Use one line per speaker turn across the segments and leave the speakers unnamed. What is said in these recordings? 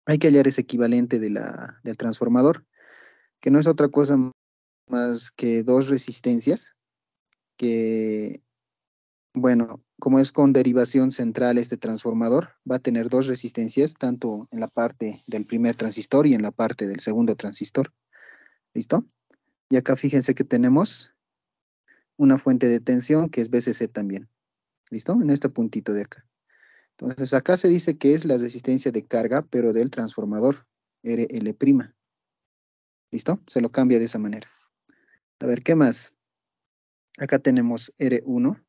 hay que hallar ese equivalente del transformador, que no es otra cosa más que dos resistencias, que, bueno, como es con derivación central este transformador, va a tener dos resistencias, tanto en la parte del primer transistor y en la parte del segundo transistor. ¿Listo? Y acá fíjense que tenemos una fuente de tensión que es VCC también. ¿Listo? En este puntito de acá. Entonces acá se dice que es la resistencia de carga, pero del transformador, RL'. ¿Listo? Se lo cambia de esa manera. A ver, ¿qué más? Acá tenemos R1,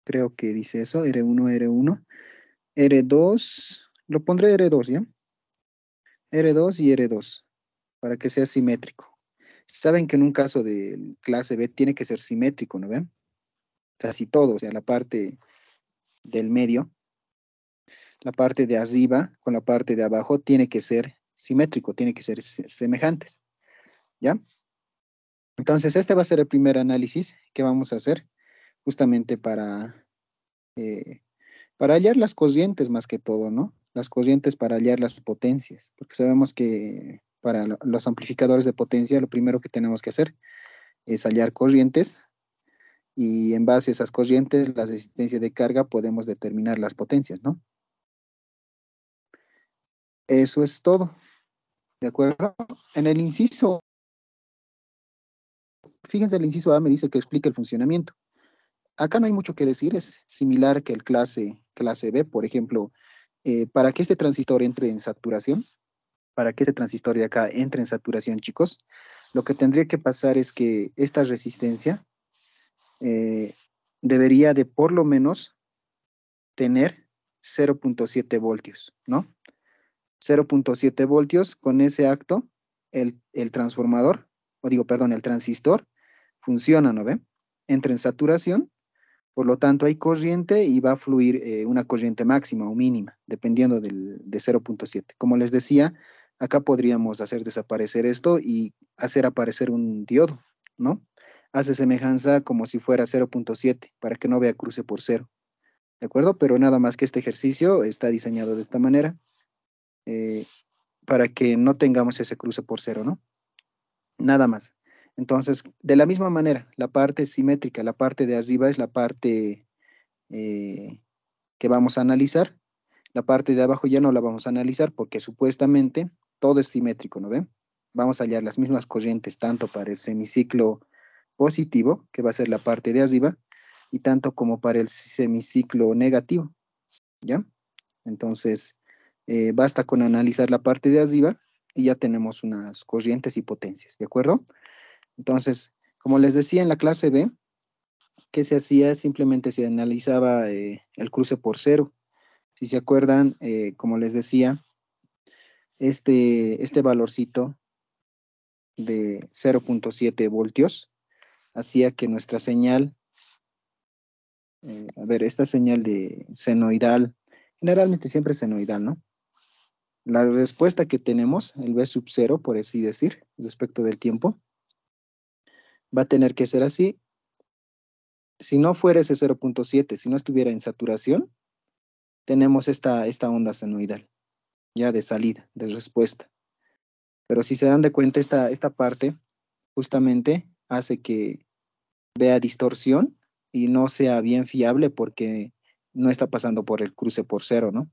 creo que dice eso, R1, R1. R2, lo pondré R2, ¿ya? R2 y R2, para que sea simétrico. Saben que en un caso de clase B tiene que ser simétrico, ¿no ven? Casi todo, o sea, la parte del medio, la parte de arriba con la parte de abajo tiene que ser simétrico, tiene que ser semejantes, ¿ya? Entonces, este va a ser el primer análisis que vamos a hacer justamente eh, para hallar las corrientes más que todo, ¿no? Las corrientes para hallar las potencias, porque sabemos que para los amplificadores de potencia lo primero que tenemos que hacer es hallar corrientes y en base a esas corrientes, la resistencia de carga, podemos determinar las potencias, ¿no? Eso es todo, ¿de acuerdo? En el inciso, fíjense, el inciso A me dice que explica el funcionamiento. Acá no hay mucho que decir, es similar que el clase B, por ejemplo, para que este transistor entre en saturación, para que este transistor de acá entre en saturación, chicos, lo que tendría que pasar es que esta resistencia eh, debería de por lo menos tener 0.7 voltios, ¿no? 0.7 voltios, con ese acto, el transformador, o digo, perdón, el transistor funciona, ¿no ve? Entra en saturación, por lo tanto hay corriente y va a fluir una corriente máxima o mínima, dependiendo de 0.7. Como les decía, acá podríamos hacer desaparecer esto y hacer aparecer un diodo, ¿no? Hace semejanza como si fuera 0.7 para que no vea cruce por cero, ¿de acuerdo? Pero nada más que este ejercicio está diseñado de esta manera eh, para que no tengamos ese cruce por cero, ¿no? Nada más. Entonces, de la misma manera, la parte simétrica, la parte de arriba es la parte eh, que vamos a analizar. La parte de abajo ya no la vamos a analizar porque supuestamente todo es simétrico, ¿no ven? Vamos a hallar las mismas corrientes tanto para el semiciclo positivo, que va a ser la parte de arriba, y tanto como para el semiciclo negativo, ¿ya? Entonces, basta con analizar la parte de arriba y ya tenemos unas corrientes y potencias, ¿de acuerdo? Entonces, como les decía en la clase B, ¿qué se hacía? Simplemente se analizaba el cruce por cero. Si se acuerdan, como les decía, este valorcito de 0.7 voltios hacía que nuestra señal, a ver, esta señal de senoidal, generalmente siempre es senoidal, ¿no? La respuesta que tenemos, el V sub 0, por así decir, respecto del tiempo, va a tener que ser así. Si no fuera ese 0.7, si no estuviera en saturación, tenemos esta onda senoidal, ya de salida, de respuesta. Pero si se dan de cuenta, esta parte justamente hace que vea distorsión y no sea bien fiable porque no está pasando por el cruce por cero, ¿no?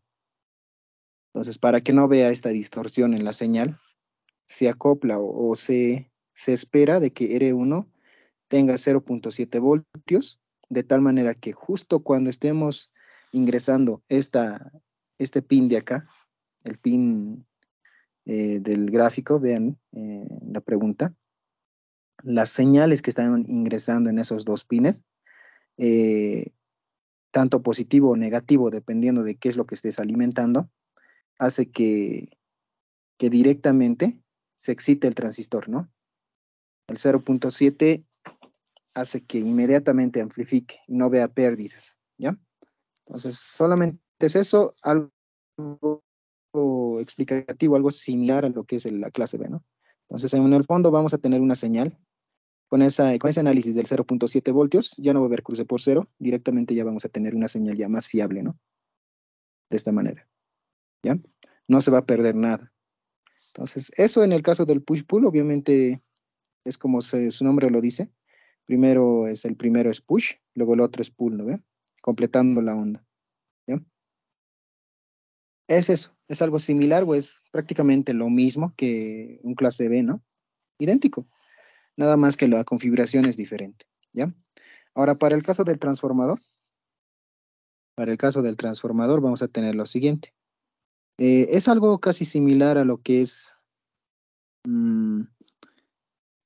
Entonces, para que no vea esta distorsión en la señal, se acopla o se espera de que R1 tenga 0.7 voltios, de tal manera que justo cuando estemos ingresando este pin de acá, el pin del gráfico, vean la pregunta, las señales que están ingresando en esos dos pines, eh, tanto positivo o negativo, dependiendo de qué es lo que estés alimentando, hace que directamente se excite el transistor, ¿no? El 0.7 hace que inmediatamente amplifique y no vea pérdidas, ¿ya? Entonces, solamente es eso, algo explicativo, algo similar a lo que es la clase B, ¿no? Entonces, en el fondo vamos a tener una señal con ese análisis del 0.7 voltios, ya no va a haber cruce por cero, directamente ya vamos a tener una señal ya más fiable, ¿no? De esta manera, ¿ya? No se va a perder nada. Entonces, eso en el caso del push-pull, obviamente es como su nombre lo dice. El primero es push, luego el otro es pull, ¿no ve? Completando la onda, ¿ya? Es eso, es algo similar o es prácticamente lo mismo que un clase B, ¿no? Idéntico, nada más que la configuración es diferente, ¿ya? Ahora, para el caso del transformador vamos a tener lo siguiente. Es algo casi similar a lo que es mm,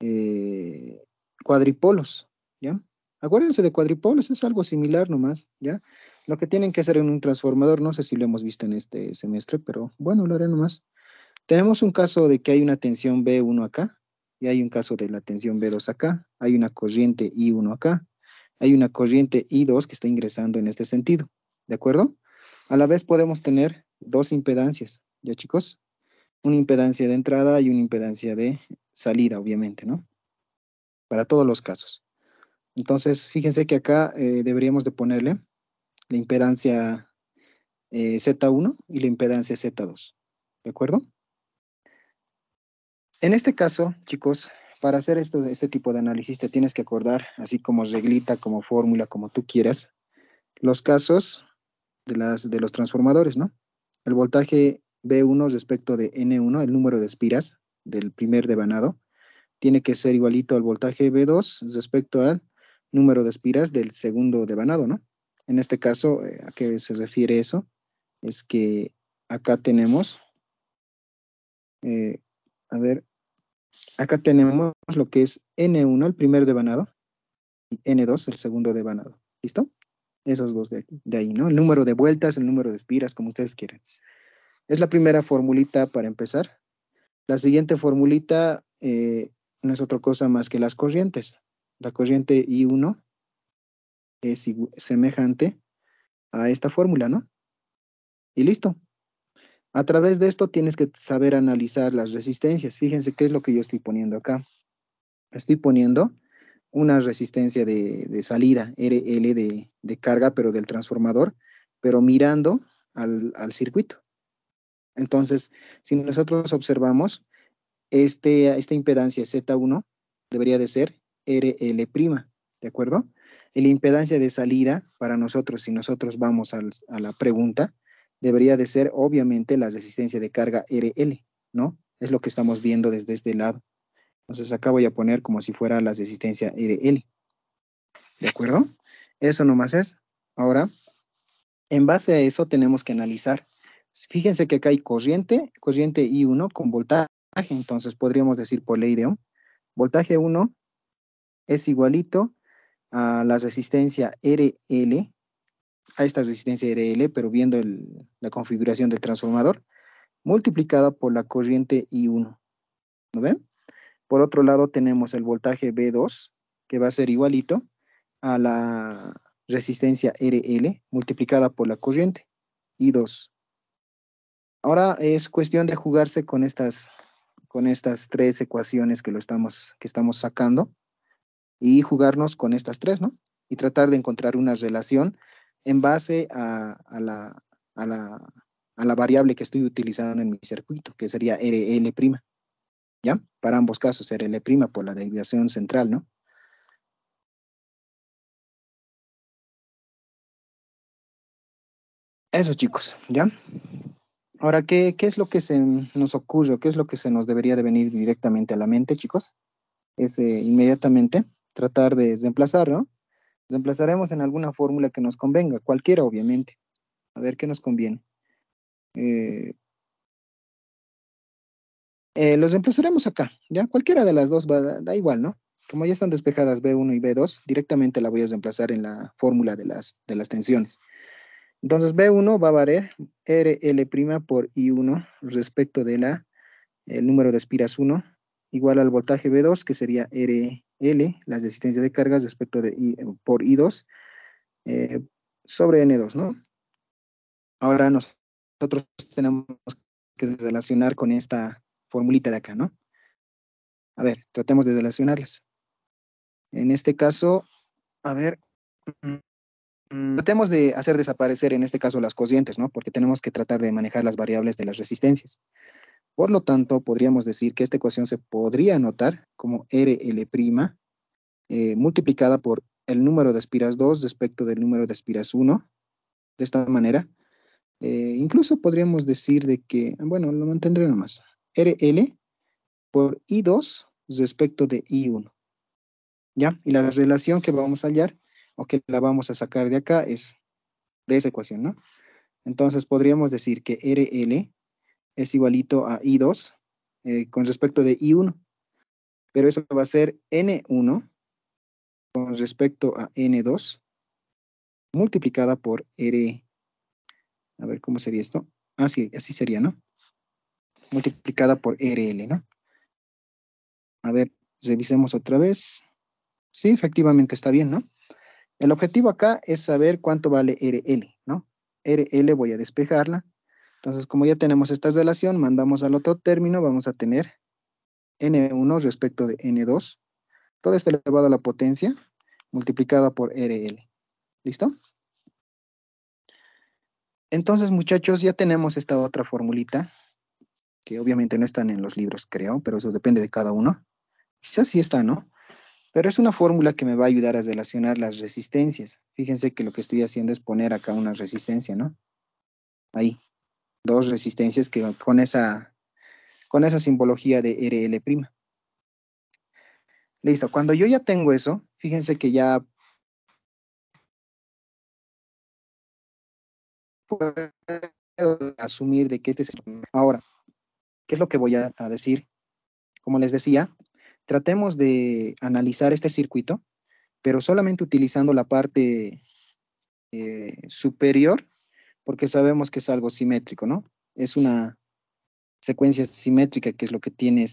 eh, cuadripolos, ¿ya? Acuérdense de cuadripolos, es algo similar nomás, ¿ya? Lo que tienen que hacer en un transformador, no sé si lo hemos visto en este semestre, pero bueno, lo haré nomás. Tenemos un caso de que hay una tensión B1 acá, y hay un caso de la tensión B2 acá, hay una corriente I1 acá, hay una corriente I2 que está ingresando en este sentido, ¿de acuerdo? A la vez podemos tener dos impedancias, ¿ya chicos? Una impedancia de entrada y una impedancia de salida, obviamente, ¿no? Para todos los casos. Entonces, fíjense que acá deberíamos de ponerle la impedancia Z1 y la impedancia Z2, ¿de acuerdo? En este caso, chicos, para hacer este tipo de análisis te tienes que acordar, así como reglita, como fórmula, como tú quieras, los casos de los transformadores, ¿no? El voltaje B1 respecto de N1, el número de espiras del primer devanado, tiene que ser igualito al voltaje B2 respecto al número de espiras del segundo devanado, ¿no? En este caso, ¿a qué se refiere eso? Es que acá tenemos, eh, a ver, acá tenemos lo que es N1, el primer devanado, y N2, el segundo devanado. ¿Listo? Esos dos de ahí, ¿no? El número de vueltas, el número de espiras, como ustedes quieran. Es la primera formulita para empezar. La siguiente formulita no es otra cosa más que las corrientes. La corriente I1 es semejante a esta fórmula, ¿no? Y listo. A través de esto tienes que saber analizar las resistencias. Fíjense qué es lo que yo estoy poniendo acá. Estoy poniendo una resistencia de salida, RL de carga, pero del transformador, pero mirando al circuito. Entonces, si nosotros observamos, esta impedancia Z1 debería de ser RL', ¿de acuerdo? Y la impedancia de salida para nosotros, si nosotros vamos a la pregunta, debería de ser obviamente la resistencia de carga RL, ¿no? Es lo que estamos viendo desde este lado. Entonces acá voy a poner como si fuera la resistencia RL, ¿de acuerdo? Eso nomás es. Ahora, en base a eso tenemos que analizar. Fíjense que acá hay corriente I1 con voltaje, entonces podríamos decir por ley de Ohm, voltaje 1 es igualito a la resistencia RL, a esta resistencia RL, pero viendo la configuración del transformador, multiplicada por la corriente I1, ¿no ven? Por otro lado tenemos el voltaje B2, que va a ser igualito a la resistencia RL multiplicada por la corriente I2. Ahora es cuestión de jugarse con estas tres ecuaciones que estamos sacando y jugarnos con estas tres, ¿no? Y tratar de encontrar una relación en base a la, a la variable que estoy utilizando en mi circuito, que sería RL', ¿ya? Para ambos casos, RL' por la desviación central, ¿no? Eso, chicos, ¿ya? Ahora, ¿qué es lo que se nos ocurre? ¿Qué es lo que se nos debería de venir directamente a la mente, chicos? Es inmediatamente tratar de reemplazar, ¿no? Reemplazaremos en alguna fórmula que nos convenga, cualquiera, obviamente. A ver qué nos conviene. Eh, los reemplazaremos acá, ¿ya? Cualquiera de las dos da igual, ¿no? Como ya están despejadas B1 y B2, directamente la voy a reemplazar en la fórmula de las tensiones. Entonces, B1 va a valer RL' por I1 respecto de el número de espiras 1, igual al voltaje B2, que sería RL, la resistencia de cargas respecto de por I2, eh, sobre N2, ¿no? Ahora nosotros tenemos que relacionar con esta formulita de acá, ¿no? A ver, tratemos de relacionarlas. En este caso, a ver, tratemos de hacer desaparecer en este caso las cocientes, ¿no? Porque tenemos que tratar de manejar las variables de las resistencias. Por lo tanto, podríamos decir que esta ecuación se podría anotar como RL' multiplicada por el número de espiras 2 respecto del número de espiras 1. De esta manera, incluso podríamos decir de que, bueno, lo mantendré nomás. RL por I2 respecto de I1. ¿Ya? Y la relación que vamos a hallar, o que la vamos a sacar de acá, es de esa ecuación, ¿no? Entonces podríamos decir que RL es igualito a I2 con respecto de I1, pero eso va a ser N1 con respecto a N2 multiplicada por R. A ver, ¿cómo sería esto? Ah, sí, así sería, ¿no? Multiplicada por RL, ¿no? A ver, revisemos otra vez. Sí, efectivamente está bien, ¿no? El objetivo acá es saber cuánto vale RL, ¿no? RL voy a despejarla. Entonces, como ya tenemos esta relación, mandamos al otro término, vamos a tener N1 respecto de N2. Todo esto elevado a la potencia multiplicada por RL. ¿Listo? Entonces, muchachos, ya tenemos esta otra formulita, que obviamente no están en los libros, creo, pero eso depende de cada uno. Quizás sí está, ¿no? Pero es una fórmula que me va a ayudar a relacionar las resistencias. Fíjense que lo que estoy haciendo es poner acá una resistencia, ¿no? Ahí, dos resistencias que con esa simbología de RL'. Listo, cuando yo ya tengo eso, fíjense que ya puedo asumir de que este es... Ahora, ¿qué es lo que voy a decir? Como les decía, tratemos de analizar este circuito, pero solamente utilizando la parte superior, porque sabemos que es algo simétrico, ¿no? Es una secuencia simétrica que es lo que tiene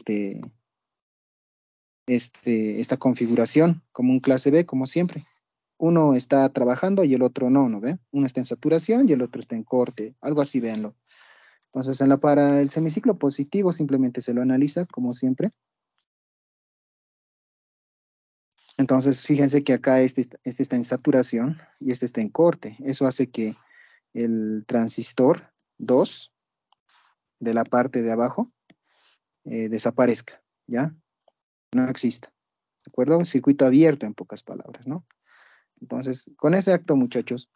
esta configuración, como un clase B, como siempre. Uno está trabajando y el otro no, ¿no ve? Uno está en saturación y el otro está en corte, algo así, véanlo. Entonces, para el semiciclo positivo simplemente se lo analiza, como siempre. Entonces, fíjense que acá este está en saturación y este está en corte. Eso hace que el transistor 2 de la parte de abajo desaparezca, ¿ya? No exista, ¿de acuerdo? Un circuito abierto, en pocas palabras, ¿no? Entonces, con ese acto, muchachos,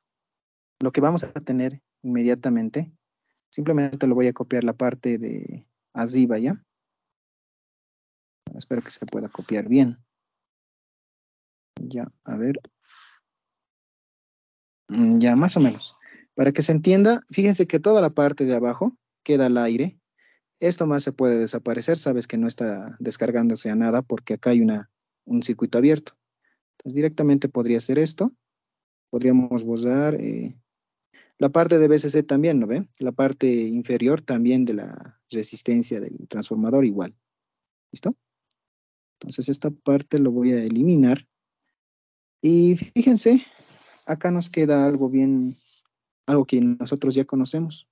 lo que vamos a tener inmediatamente, simplemente lo voy a copiar la parte de arriba, ¿ya? Espero que se pueda copiar bien. Ya, a ver. Ya, más o menos. Para que se entienda, fíjense que toda la parte de abajo queda al aire. Esto más se puede desaparecer, sabes que no está descargándose a nada porque acá hay un circuito abierto. Entonces directamente podría ser esto. Podríamos borrar la parte de BCC también, ¿no ven? La parte inferior también de la resistencia del transformador igual. ¿Listo? Entonces esta parte lo voy a eliminar. Y fíjense, acá nos queda algo bien, algo que nosotros ya conocemos,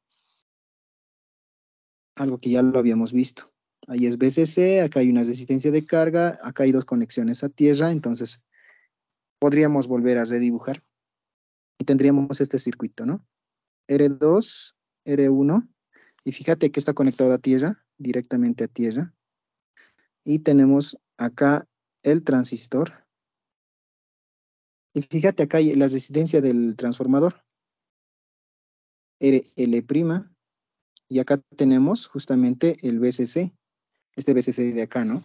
algo que ya lo habíamos visto. Ahí es BCC, acá hay una resistencia de carga, acá hay dos conexiones a tierra, entonces podríamos volver a redibujar y tendríamos este circuito, ¿no? R2, R1, y fíjate que está conectado a tierra, directamente a tierra, y tenemos acá el transistor, y fíjate acá hay la resistencia del transformador, RL', y acá tenemos justamente el BCC, este BCC de acá, ¿no?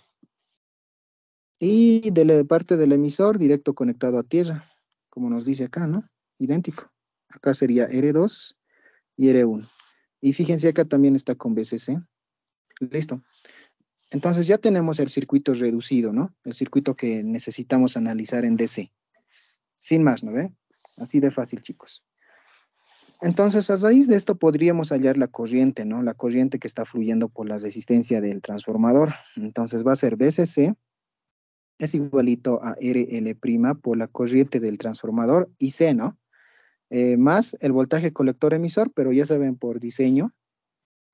Y de la parte del emisor, directo conectado a tierra, como nos dice acá, ¿no? Idéntico. Acá sería R2 y R1. Y fíjense, acá también está con BCC. Listo. Entonces ya tenemos el circuito reducido, ¿no? El circuito que necesitamos analizar en DC. Sin más, ¿no ve? Así de fácil, chicos. Entonces, a raíz de esto podríamos hallar la corriente, ¿no? La corriente que está fluyendo por la resistencia del transformador. Entonces va a ser BCC es igualito a RL' por la corriente del transformador y C, ¿no? Más el voltaje colector emisor, pero ya saben por diseño,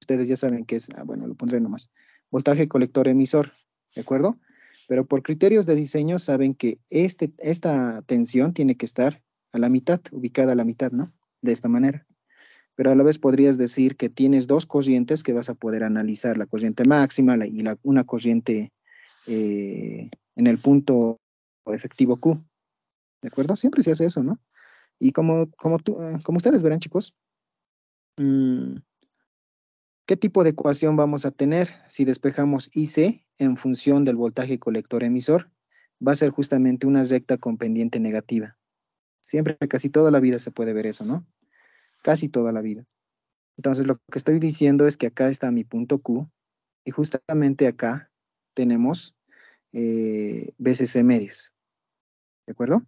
ustedes ya saben que es, bueno, lo pondré nomás, voltaje colector emisor, ¿de acuerdo? Pero por criterios de diseño saben que esta tensión tiene que estar a la mitad, ubicada a la mitad, ¿no? De esta manera. pero a la vez podrías decir que tienes dos corrientes que vas a poder analizar, la corriente máxima y una corriente en el punto efectivo Q, ¿de acuerdo? Siempre se hace eso, ¿no? Y como ustedes verán, chicos, mm, ¿qué tipo de ecuación vamos a tener si despejamos IC en función del voltaje colector emisor? Va a ser justamente una recta con pendiente negativa. Siempre, casi toda la vida se puede ver eso, ¿no? Casi toda la vida. Entonces, lo que estoy diciendo es que acá está mi punto Q y justamente acá tenemos BCC medios, ¿de acuerdo?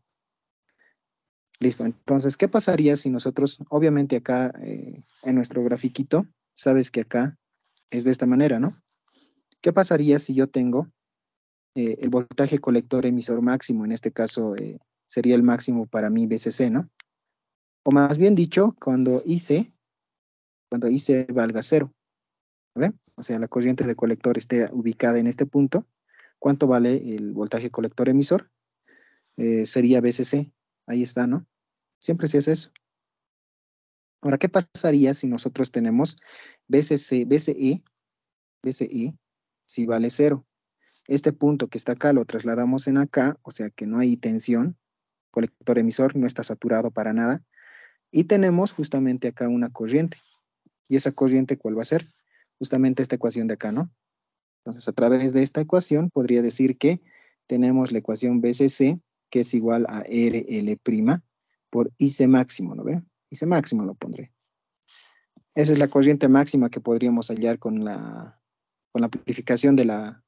Listo. Entonces, ¿qué pasaría si nosotros, obviamente acá en nuestro grafiquito, sabes que acá es de esta manera, ¿no? ¿Qué pasaría si yo tengo el voltaje colector emisor máximo? En este caso sería el máximo para mi BCC, ¿no? O más bien dicho, cuando IC valga cero, ¿ve? O sea, la corriente de colector esté ubicada en este punto, ¿cuánto vale el voltaje colector emisor? Sería BCC. Ahí está, ¿no? Siempre se hace eso. Ahora, ¿qué pasaría si nosotros tenemos BCE, si vale cero? Este punto que está acá lo trasladamos en acá, o sea que no hay tensión, colector emisor no está saturado para nada, y tenemos justamente acá una corriente. ¿Y esa corriente cuál va a ser? Justamente esta ecuación de acá, ¿no? Entonces, a través de esta ecuación podría decir que tenemos la ecuación BCC, que es igual a RL' por IC máximo, ¿no ve? IC máximo lo pondré. Esa es la corriente máxima que podríamos hallar con la amplificación de la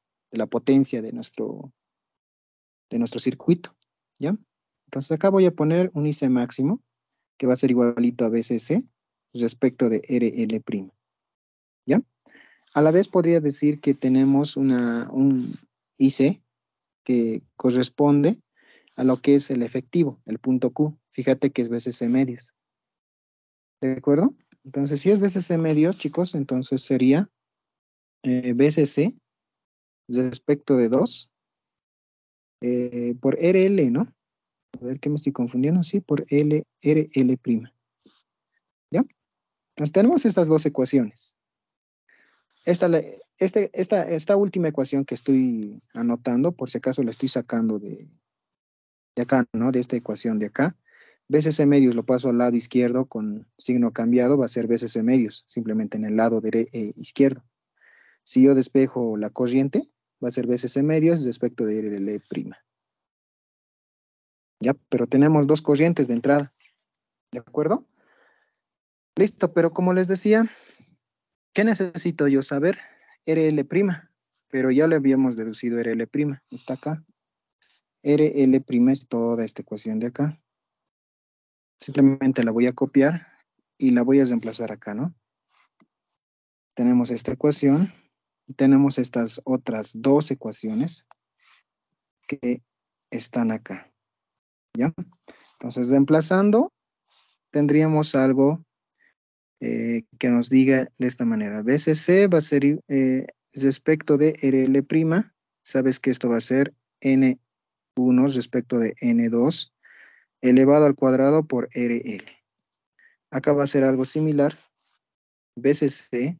potencia de nuestro circuito, ¿ya? Entonces acá voy a poner un IC máximo, que va a ser igualito a BCC respecto de RL', ¿ya? A la vez podría decir que tenemos un IC que corresponde a lo que es el efectivo, el punto Q. Fíjate que es BCC medios, ¿de acuerdo? Entonces, si es BCC medios, chicos, entonces sería BCC respecto de 2 por RL, ¿no? A ver qué me estoy confundiendo. Sí, por RL'. ¿Ya? Entonces tenemos estas dos ecuaciones. Esta última ecuación que estoy anotando, por si acaso la estoy sacando de acá, ¿no? De esta ecuación de acá. BCC medios lo paso al lado izquierdo con signo cambiado, va a ser BCC medios, simplemente en el lado izquierdo. Si yo despejo la corriente, va a ser BCC medios respecto de RL'. ¿Ya? Pero tenemos dos corrientes de entrada, ¿de acuerdo? Listo, pero como les decía, ¿qué necesito yo saber? RL', pero ya le habíamos deducido RL', está acá. RL' es toda esta ecuación de acá. Simplemente la voy a copiar y la voy a reemplazar acá, ¿no? Tenemos esta ecuación y tenemos estas otras dos ecuaciones que están acá, ¿ya? Entonces, reemplazando, tendríamos algo que nos diga de esta manera. BCC va a ser respecto de RL', sabes que esto va a ser N1 respecto de N2 elevado al cuadrado por RL. Acá va a ser algo similar. BCC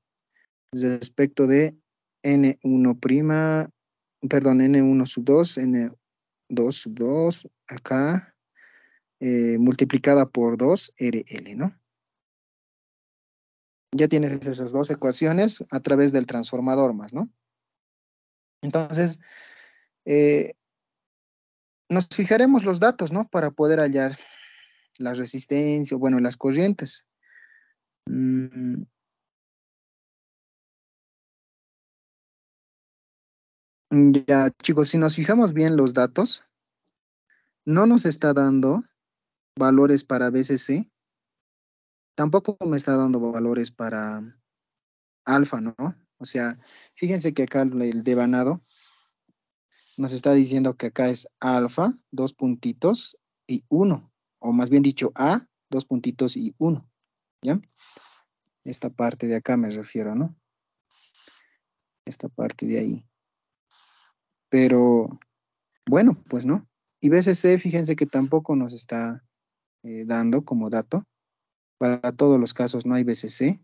respecto de N1', perdón, N1 sub 2, N2 sub 2, acá, multiplicada por 2, RL, ¿no? Ya tienes esas dos ecuaciones a través del transformador más, ¿no? Entonces, eh, nos fijaremos los datos, ¿no? Para poder hallar la resistencia, bueno, las corrientes. Mm, ya, chicos, si nos fijamos bien los datos, no nos está dando valores para BCC, tampoco me está dando valores para alfa, ¿no? O sea, fíjense que acá el devanado nos está diciendo que acá es alfa, dos puntitos y uno, o más bien dicho A, dos puntitos y uno, ¿ya? Esta parte de acá me refiero, ¿no? Esta parte de ahí. Pero, bueno, pues no. Y BCC, fíjense que tampoco nos está dando como dato. Para todos los casos no hay BCC.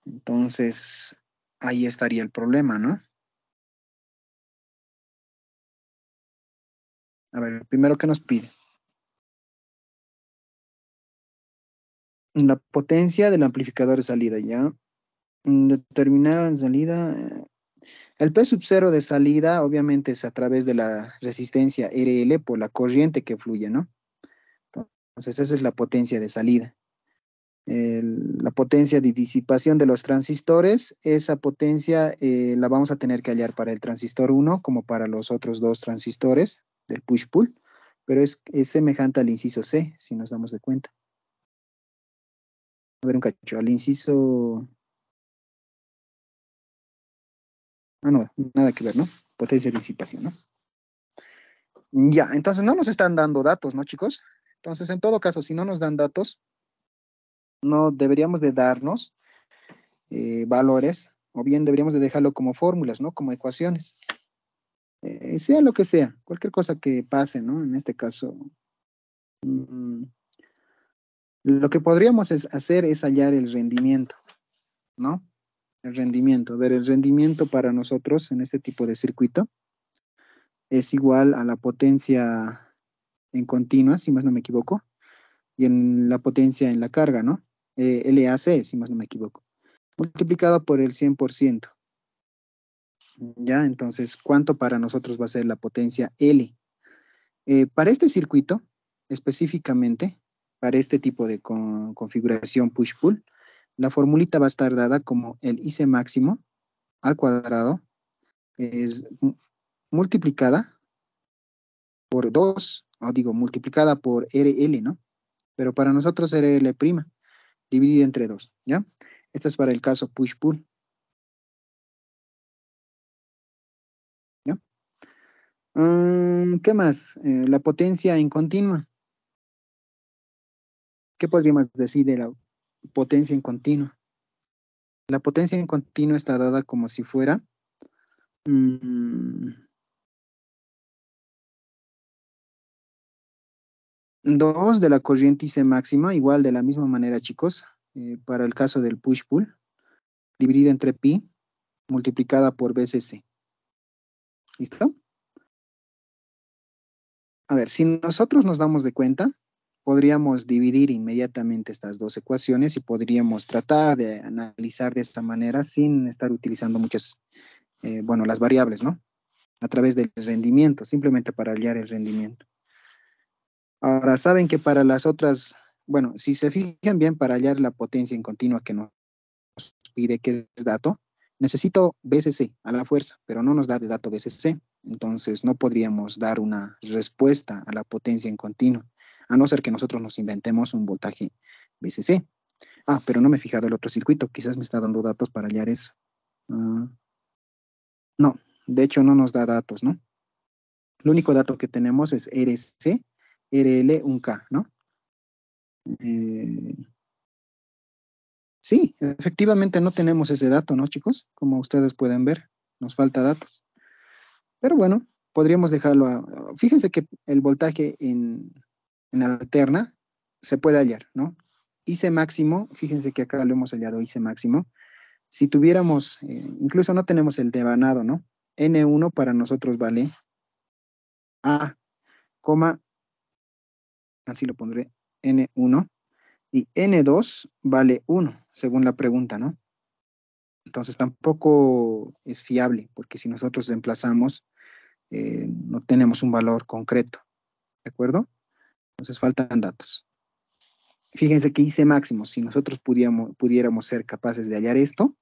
Entonces, ahí estaría el problema, ¿no? A ver, primero, ¿qué nos pide? La potencia del amplificador de salida, ¿ya? Determinar la salida. El P sub cero de salida, obviamente, es a través de la resistencia RL por la corriente que fluye, ¿no? Entonces, esa es la potencia de salida. La potencia de disipación de los transistores, esa potencia la vamos a tener que hallar para el transistor uno como para los otros dos transistores del push-pull, pero es semejante al inciso C, si nos damos de cuenta. A ver un cacho, al inciso... Ah, no, nada que ver, ¿no? Potencia de disipación, ¿no? Ya, entonces no nos están dando datos, ¿no, chicos? Entonces, en todo caso, si no nos dan datos, no deberíamos de darnos valores, o bien deberíamos de dejarlo como fórmulas, ¿no? Como ecuaciones. Sea lo que sea, cualquier cosa que pase, ¿no? En este caso, mm, lo que podríamos hacer es hallar el rendimiento, ¿no? El rendimiento. A ver, el rendimiento para nosotros en este tipo de circuito es igual a la potencia en continua, si más no me equivoco, y en la potencia en la carga, ¿no? LAC, si más no me equivoco, multiplicado por el 100%. ¿Ya? Entonces, ¿cuánto para nosotros va a ser la potencia L? Para este circuito, específicamente, para este tipo de configuración push-pull, la formulita va a estar dada como el IC máximo al cuadrado es multiplicada por 2, o digo, multiplicada por RL, ¿no? Pero para nosotros RL', dividida entre 2, ¿ya? Esto es para el caso push-pull, ¿ya? ¿Qué más? La potencia en continua. ¿Qué podríamos decir de la potencia en continua? La potencia en continua está dada como si fuera 2 de la corriente IC máxima, igual de la misma manera, chicos, para el caso del push-pull, dividida entre pi, multiplicada por BCC. ¿Listo? A ver, si nosotros nos damos de cuenta, podríamos dividir inmediatamente estas dos ecuaciones y podríamos tratar de analizar de esta manera sin estar utilizando muchas, bueno, las variables, ¿no? A través del rendimiento, simplemente para hallar el rendimiento. Ahora, saben que para las otras, bueno, si se fijan bien, para hallar la potencia en continua que nos pide que es dato, necesito BCC a la fuerza, pero no nos da de dato BCC. Entonces, no podríamos dar una respuesta a la potencia en continua, a no ser que nosotros nos inventemos un voltaje BCC. Ah, pero no me he fijado el otro circuito, quizás me está dando datos para hallar eso. Ah, no, de hecho no nos da datos, ¿no? El único dato que tenemos es RC, RL, 1K, ¿no? Eh, sí, efectivamente no tenemos ese dato, ¿no, chicos? Como ustedes pueden ver, nos falta datos. Pero bueno, podríamos dejarlo fíjense que el voltaje en alterna se puede hallar, ¿no? IC máximo, fíjense que acá lo hemos hallado IC máximo. Si tuviéramos, incluso no tenemos el devanado, ¿no? N1 para nosotros vale A, coma, así lo pondré, N1, y N2 vale 1, según la pregunta, ¿no? Entonces tampoco es fiable, porque si nosotros reemplazamos, no tenemos un valor concreto, ¿de acuerdo? Entonces faltan datos. Fíjense que hice máximo. Si nosotros pudiéramos ser capaces de hallar esto,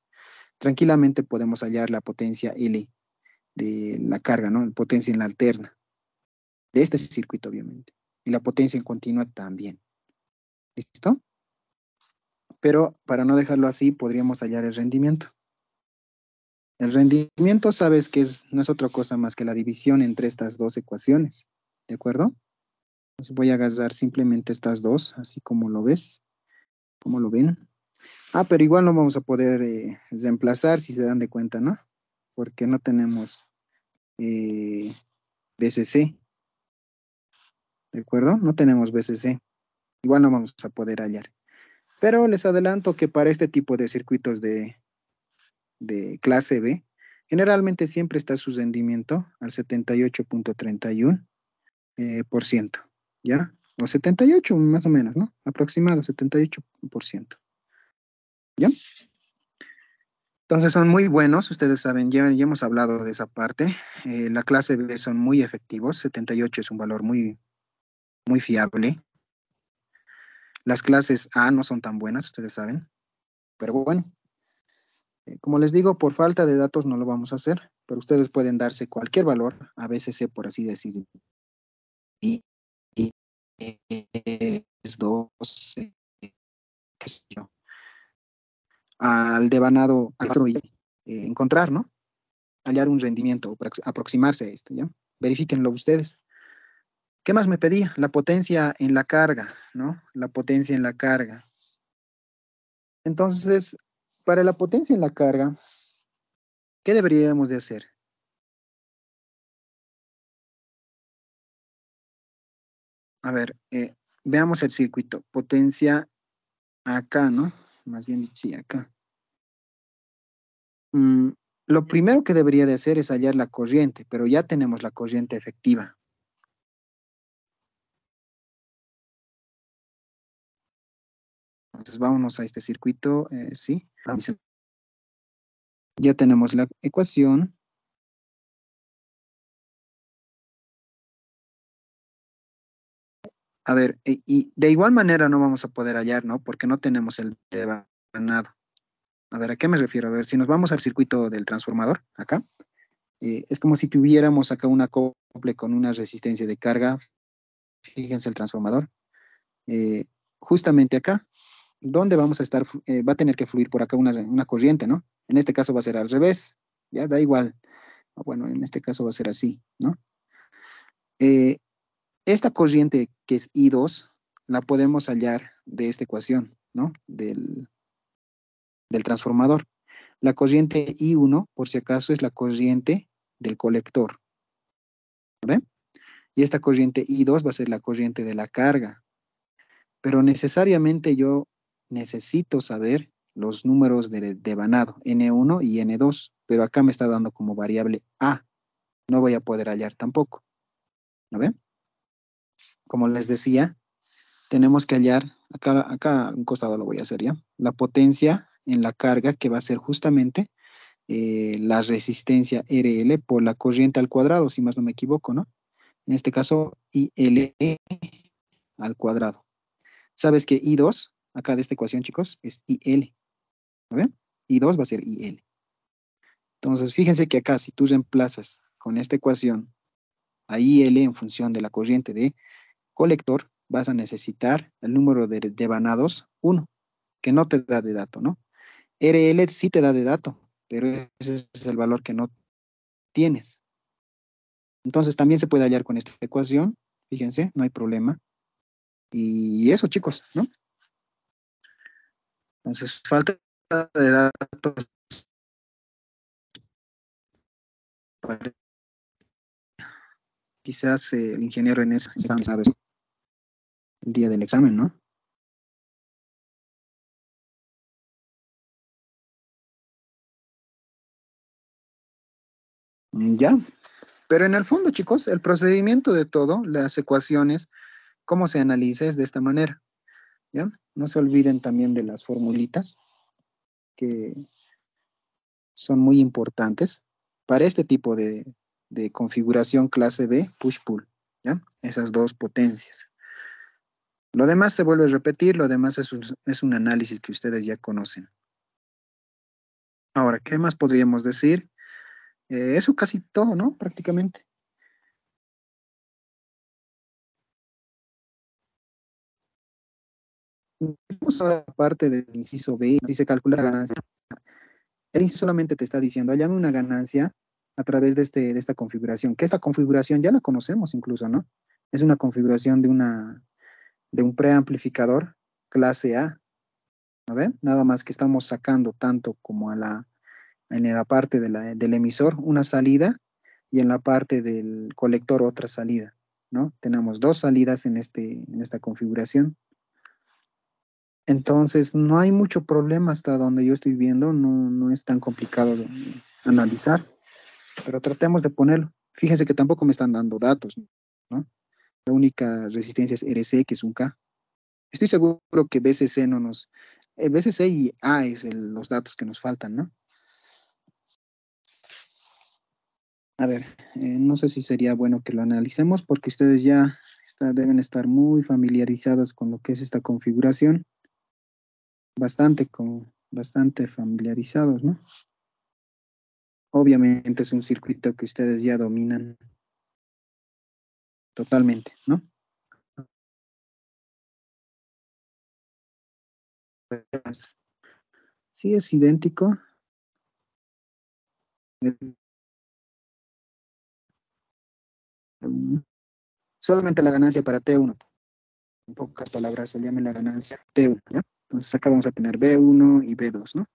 tranquilamente podemos hallar la potencia L de la carga, ¿no? La potencia en la alterna, de este circuito, obviamente. Y la potencia en continua también. ¿Listo? Pero para no dejarlo así, podríamos hallar el rendimiento. El rendimiento, sabes que no es otra cosa más que la división entre estas dos ecuaciones. ¿De acuerdo? Entonces voy a agarrar simplemente estas dos, así como lo ves, como lo ven. Ah, pero igual no vamos a poder reemplazar si se dan de cuenta, ¿no? Porque no tenemos BCC, ¿de acuerdo? No tenemos BCC. igual no vamos a poder hallar. Pero les adelanto que para este tipo de circuitos de clase B, generalmente siempre está su rendimiento al 78.31%, ¿ya? O 78 más o menos, ¿no? Aproximado, 78%, ¿ya? Entonces son muy buenos, ustedes saben, ya hemos hablado de esa parte. La clase B son muy efectivos, 78 es un valor muy, muy fiable. Las clases A no son tan buenas, ustedes saben, pero bueno, como les digo, por falta de datos no lo vamos a hacer, pero ustedes pueden darse cualquier valor, a veces C por así decir, y es 12, qué sé yo, al devanado, encontrar, ¿no? Hallar un rendimiento, aproximarse a esto, ¿ya? Verifíquenlo ustedes. ¿Qué más me pedía? La potencia en la carga, ¿no? La potencia en la carga. Entonces, para la potencia en la carga, ¿qué deberíamos de hacer? A ver, veamos el circuito. Potencia acá, ¿no? Más bien dicho, sí, acá. Mm, lo primero que debería de hacer es hallar la corriente, pero ya tenemos la corriente efectiva. Entonces vámonos a este circuito, sí. Ya tenemos la ecuación. A ver, y de igual manera no vamos a poder hallar, ¿no? Porque no tenemos el devanado. A ver, ¿a qué me refiero? A ver, si nos vamos al circuito del transformador, acá, es como si tuviéramos acá un acople con una resistencia de carga. Fíjense el transformador. eh, Justamente acá, donde vamos a estar, va a tener que fluir por acá una corriente, ¿no? En este caso va a ser al revés, ya da igual. Bueno, en este caso va a ser así, ¿no? Eh, Esta corriente que es I2, la podemos hallar de esta ecuación, ¿no? Del transformador. La corriente I1, por si acaso, es la corriente del colector, ¿ve? Y esta corriente I2 va a ser la corriente de la carga. Pero necesariamente yo necesito saber los números de devanado, N1 y N2, pero acá me está dando como variable A. No voy a poder hallar tampoco, ¿no ven? Como les decía, tenemos que hallar, acá a un costado lo voy a hacer ya, la potencia en la carga que va a ser justamente la resistencia RL por la corriente al cuadrado, si más no me equivoco, ¿no? En este caso, IL al cuadrado. ¿Sabes que I2, acá de esta ecuación, chicos, es IL? ¿No ven? I2 va a ser IL. Entonces, fíjense que acá, si tú reemplazas con esta ecuación a IL en función de la corriente de colector, vas a necesitar el número de devanados 1, que no te da de dato, ¿no? RL sí te da de dato, pero ese es el valor que no tienes. Entonces, también se puede hallar con esta ecuación, fíjense, no hay problema. Y eso, chicos, ¿no? Entonces, falta de datos para quizás el ingeniero en ese el día del examen, ¿no? Ya, pero en el fondo, chicos, el procedimiento de todo, las ecuaciones, cómo se analiza es de esta manera, ¿ya? No se olviden también de las formulitas que son muy importantes para este tipo de configuración clase B, push-pull, ¿ya? Esas dos potencias. Lo demás se vuelve a repetir, lo demás es un análisis que ustedes ya conocen. Ahora, ¿qué más podríamos decir? Eso casi todo, ¿no? Prácticamente. Vamos ahora a la parte del inciso B, si se calcula la ganancia. El inciso solamente te está diciendo, hallame una ganancia a través de esta configuración, que esta configuración ya la conocemos incluso, ¿no? Es una configuración de un preamplificador clase A, ¿no ven? Nada más que estamos sacando tanto como en la parte del emisor una salida y en la parte del colector otra salida, ¿no? Tenemos dos salidas en esta configuración. Entonces, no hay mucho problema hasta donde yo estoy viendo, no es tan complicado de analizar, pero tratemos de ponerlo. Fíjense que tampoco me están dando datos, ¿no? La única resistencia es RC, que es un K. Estoy seguro que BCC no nos... BCC y A es los datos que nos faltan, ¿no? A ver, no sé si sería bueno que lo analicemos porque ustedes ya deben estar muy familiarizados con lo que es esta configuración, bastante familiarizados, ¿no? Obviamente es un circuito que ustedes ya dominan totalmente, ¿no? Sí, es idéntico. Solamente la ganancia para T1. En pocas palabras se llama la ganancia T1, ¿ya? Entonces acá vamos a tener B1 y B2, ¿no?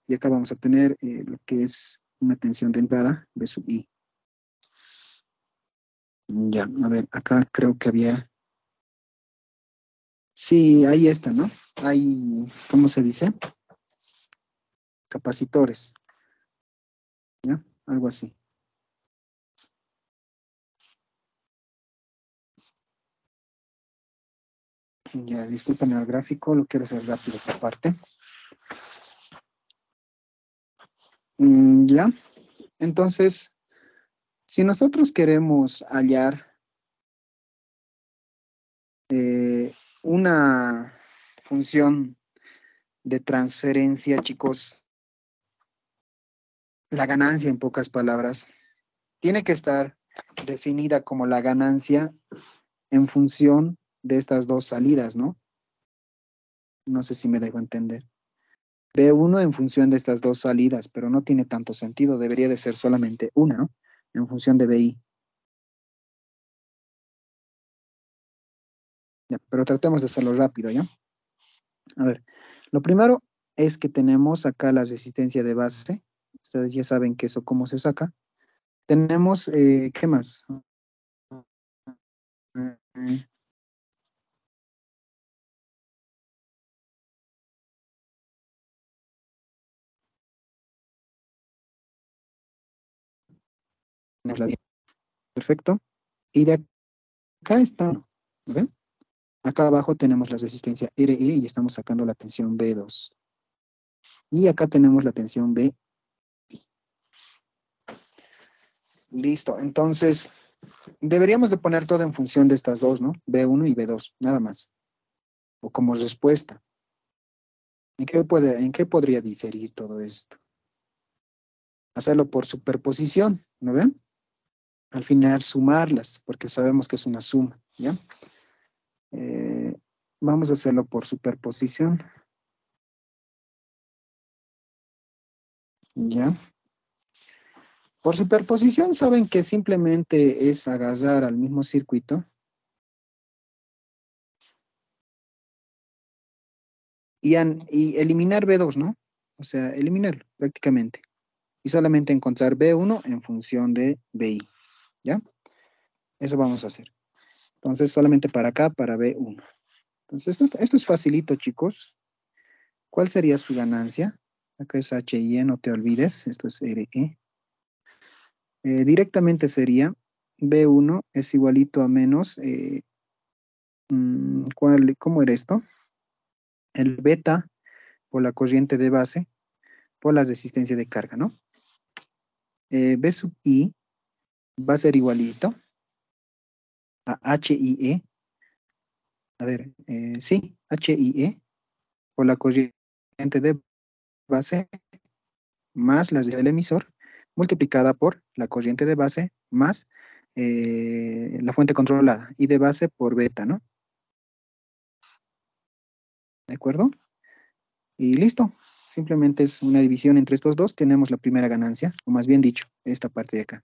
Y acá vamos a tener lo que es una tensión de entrada, B sub I. Ya, a ver, acá creo que había... Sí, ahí está, ¿no? Hay, ¿cómo se dice? Capacitores, ¿ya? Algo así. Ya, discúlpame el gráfico, lo quiero hacer rápido esta parte. Ya, entonces, si nosotros queremos hallar una función de transferencia, chicos, la ganancia en pocas palabras, tiene que estar definida como la ganancia en función de estas dos salidas, ¿no? No sé si me dejo entender. B1 en función de estas dos salidas, pero no tiene tanto sentido, debería de ser solamente una, ¿no? En función de BI. Ya, pero tratemos de hacerlo rápido, ¿ya? A ver, lo primero es que tenemos acá la resistencia de base. Ustedes ya saben que eso cómo se saca. Tenemos, ¿qué más? Eh, Perfecto. Y de acá está, ¿no? ¿Ven? Acá abajo tenemos la resistencia RE y estamos sacando la tensión B2. Y acá tenemos la tensión B. Listo. Entonces, deberíamos de poner todo en función de estas dos, ¿no? B1 y B2, nada más. O como respuesta. ¿En qué podría diferir todo esto? Hacerlo por superposición, ¿no ven? Al final sumarlas, porque sabemos que es una suma, ¿ya? Eh, Vamos a hacerlo por superposición, ¿ya? Por superposición saben que simplemente es agarrar al mismo circuito y eliminar B2, ¿no? O sea, eliminarlo prácticamente. Y solamente encontrar B1 en función de BI, ¿ya? Eso vamos a hacer. Entonces, solamente para acá, para B1. Entonces, esto es facilito, chicos. ¿Cuál sería su ganancia? Acá es HIE, no te olvides. Esto es RE. Directamente sería B1 es igualito a menos, ¿cómo era esto? El beta por la corriente de base por la resistencia de carga, ¿no? B sub I va a ser igualito a HIE. A ver, sí, HIE por la corriente de base más la del emisor multiplicada por la corriente de base más la fuente controlada y de base por beta, ¿no? ¿De acuerdo? Y listo. Simplemente es una división entre estos dos. Tenemos la primera ganancia, o más bien dicho, esta parte de acá.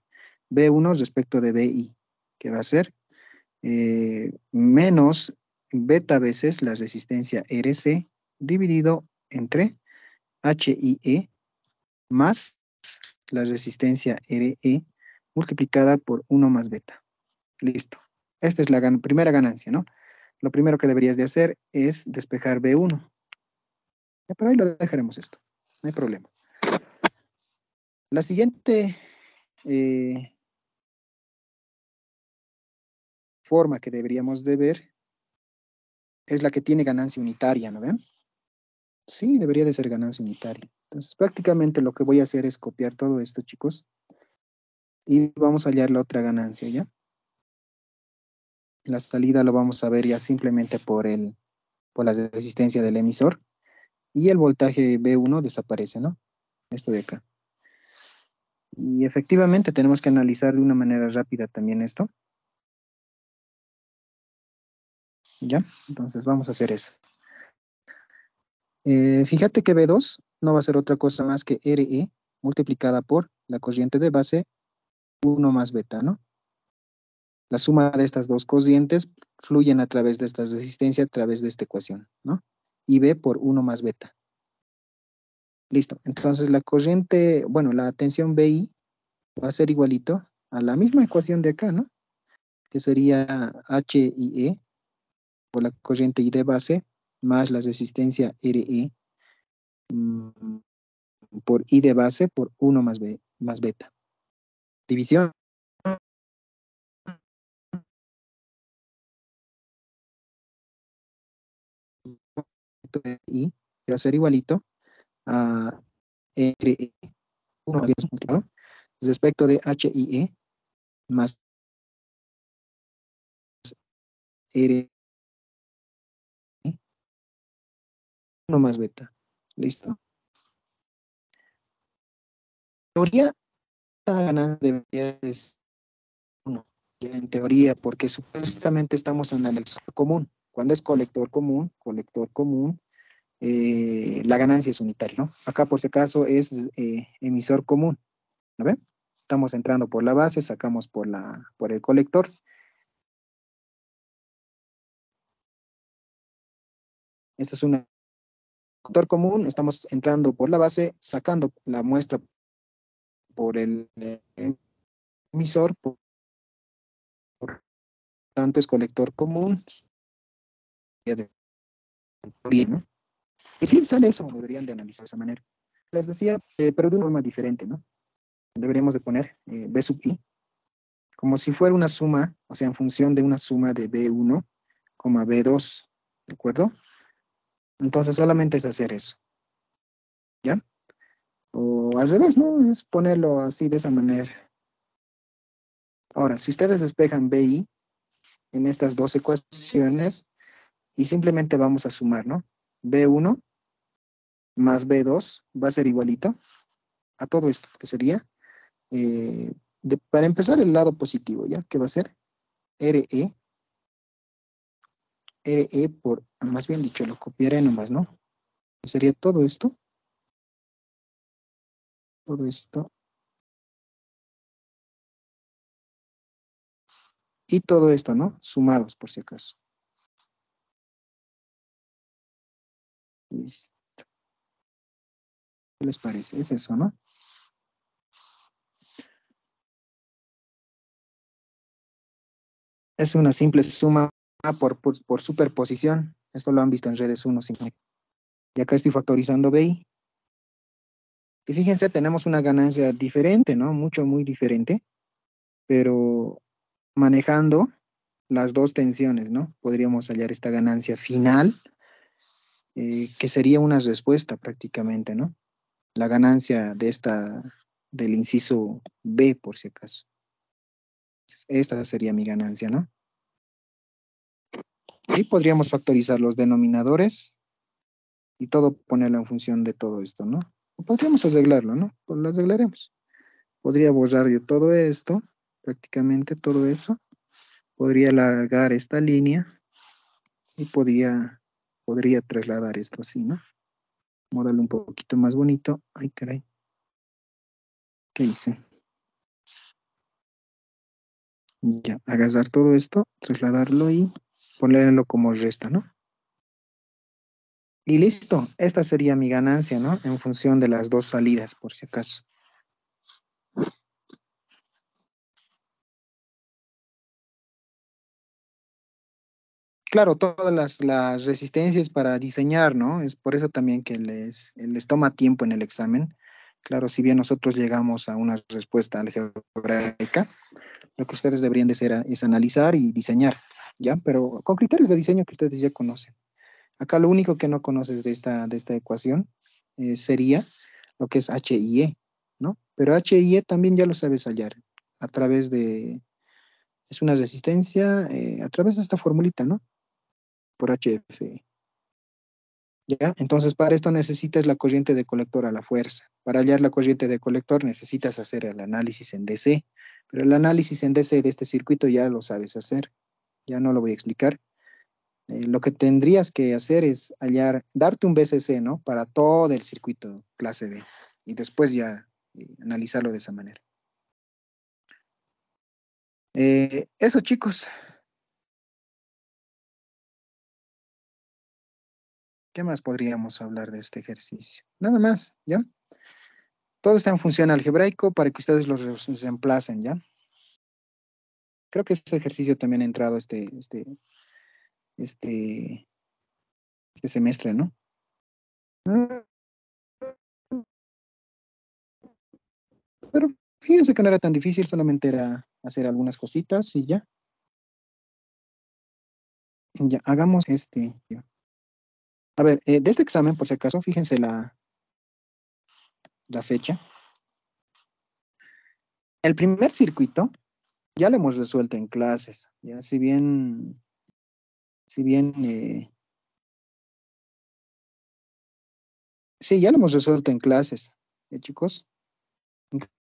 B1 respecto de BI, que va a ser menos beta veces la resistencia RC dividido entre HIE más la resistencia RE multiplicada por 1 más beta. Listo. Esta es la primera ganancia, ¿no? Lo primero que deberías de hacer es despejar B1. Ya, pero ahí lo dejaremos esto, no hay problema. La siguiente forma que deberíamos de ver es la que tiene ganancia unitaria, ¿no ven? Sí, debería de ser ganancia unitaria. Entonces, prácticamente lo que voy a hacer es copiar todo esto, chicos, y vamos a hallar la otra ganancia, ¿ya? La salida lo vamos a ver ya simplemente por la resistencia del emisor, y el voltaje B1 desaparece, ¿no? Esto de acá. Y efectivamente tenemos que analizar de una manera rápida también esto, ¿ya? Entonces vamos a hacer eso. Fíjate que B2 no va a ser otra cosa más que RE multiplicada por la corriente de base 1 más beta, ¿no? La suma de estas dos corrientes fluyen a través de esta resistencia, a través de esta ecuación, ¿no? Y B por 1 más beta. Listo. Entonces la corriente, bueno, la tensión BI va a ser igualito a la misma ecuación de acá, ¿no? Que sería HIE por la corriente I de base más la resistencia RE mm, por I de base por 1 más, más beta. División de I va a ser igualito a RE 1 habíamos multiplicado respecto de HIE más R 1 más beta. ¿Listo? En teoría, esta ganancia debería ser 1. En teoría, porque supuestamente estamos en el elector común. Cuando es colector común, la ganancia es unitaria, ¿no? Acá, por si acaso, es emisor común. ¿No ven? Estamos entrando por la base, sacamos por el colector. Este es un colector común, estamos entrando por la base, sacando la muestra por el emisor, por tanto es colector común, ¿no? Y sí, sale eso, deberían de analizar de esa manera. Les decía, pero de una forma diferente, ¿no? Deberíamos de poner B sub I como si fuera una suma, o sea, en función de una suma de B1, B2, ¿de acuerdo? Entonces solamente es hacer eso, ¿ya? O al revés, ¿no? Es ponerlo así de esa manera. Ahora, si ustedes despejan BI en estas dos ecuaciones y simplemente vamos a sumar, ¿no? B1 más B2 va a ser igualito a todo esto, que sería, para empezar, el lado positivo, ¿ya? ¿Qué va a ser? RE, RE por, más bien dicho, lo copiaré nomás, ¿no? Sería todo esto y todo esto, ¿no? Sumados, por si acaso. Listo. ¿Qué les parece? Es eso, ¿no? Es una simple suma por superposición. Esto lo han visto en redes 1 simple. Y acá estoy factorizando BI. Y fíjense, tenemos una ganancia diferente, ¿no? Muy diferente, pero manejando las dos tensiones, ¿no? Podríamos hallar esta ganancia final, que sería una respuesta prácticamente, ¿no? La ganancia del inciso B, por si acaso. Esta sería mi ganancia, ¿no? Sí, podríamos factorizar los denominadores y todo ponerlo en función de todo esto, ¿no? O podríamos arreglarlo, ¿no? Pues lo arreglaremos. Podría borrar yo todo esto, prácticamente todo eso. Podría alargar esta línea y podría trasladar esto así, ¿no? Modarlo un poquito más bonito. Ay, caray. ¿Qué hice? Ya, agarrar todo esto, trasladarlo y ponerlo como resta, ¿no? Y listo. Esta sería mi ganancia, ¿no? En función de las dos salidas, por si acaso. Claro, todas las resistencias para diseñar, ¿no? Es por eso también que les toma tiempo en el examen. Claro, si bien nosotros llegamos a una respuesta algebraica, lo que ustedes deberían de hacer es analizar y diseñar, ¿ya? Pero con criterios de diseño que ustedes ya conocen. Acá lo único que no conoces de esta ecuación sería lo que es H y E, ¿no? Pero H y E también ya lo sabes hallar a través de, es una resistencia a través de esta formulita, ¿no? Por HF. ¿Ya? Entonces, para esto necesitas la corriente de colector a la fuerza. Para hallar la corriente de colector necesitas hacer el análisis en DC, pero el análisis en DC de este circuito ya lo sabes hacer, ya no lo voy a explicar. Lo que tendrías que hacer es hallar, darte un BCC, ¿no? Para todo el circuito clase B y después ya analizarlo de esa manera. Eso, chicos, ¿qué más podríamos hablar de este ejercicio? Nada más, ¿ya? Todo está en función algebraico para que ustedes los reemplacen, ¿ya? Creo que este ejercicio también ha entrado este, este semestre, ¿no? Ah, pero fíjense que no era tan difícil, solamente era hacer algunas cositas y ya. Ya, hagamos este. A ver, de este examen, por si acaso, fíjense la fecha. El primer circuito ya lo hemos resuelto en clases. Ya, si bien, sí, ya lo hemos resuelto en clases, chicos.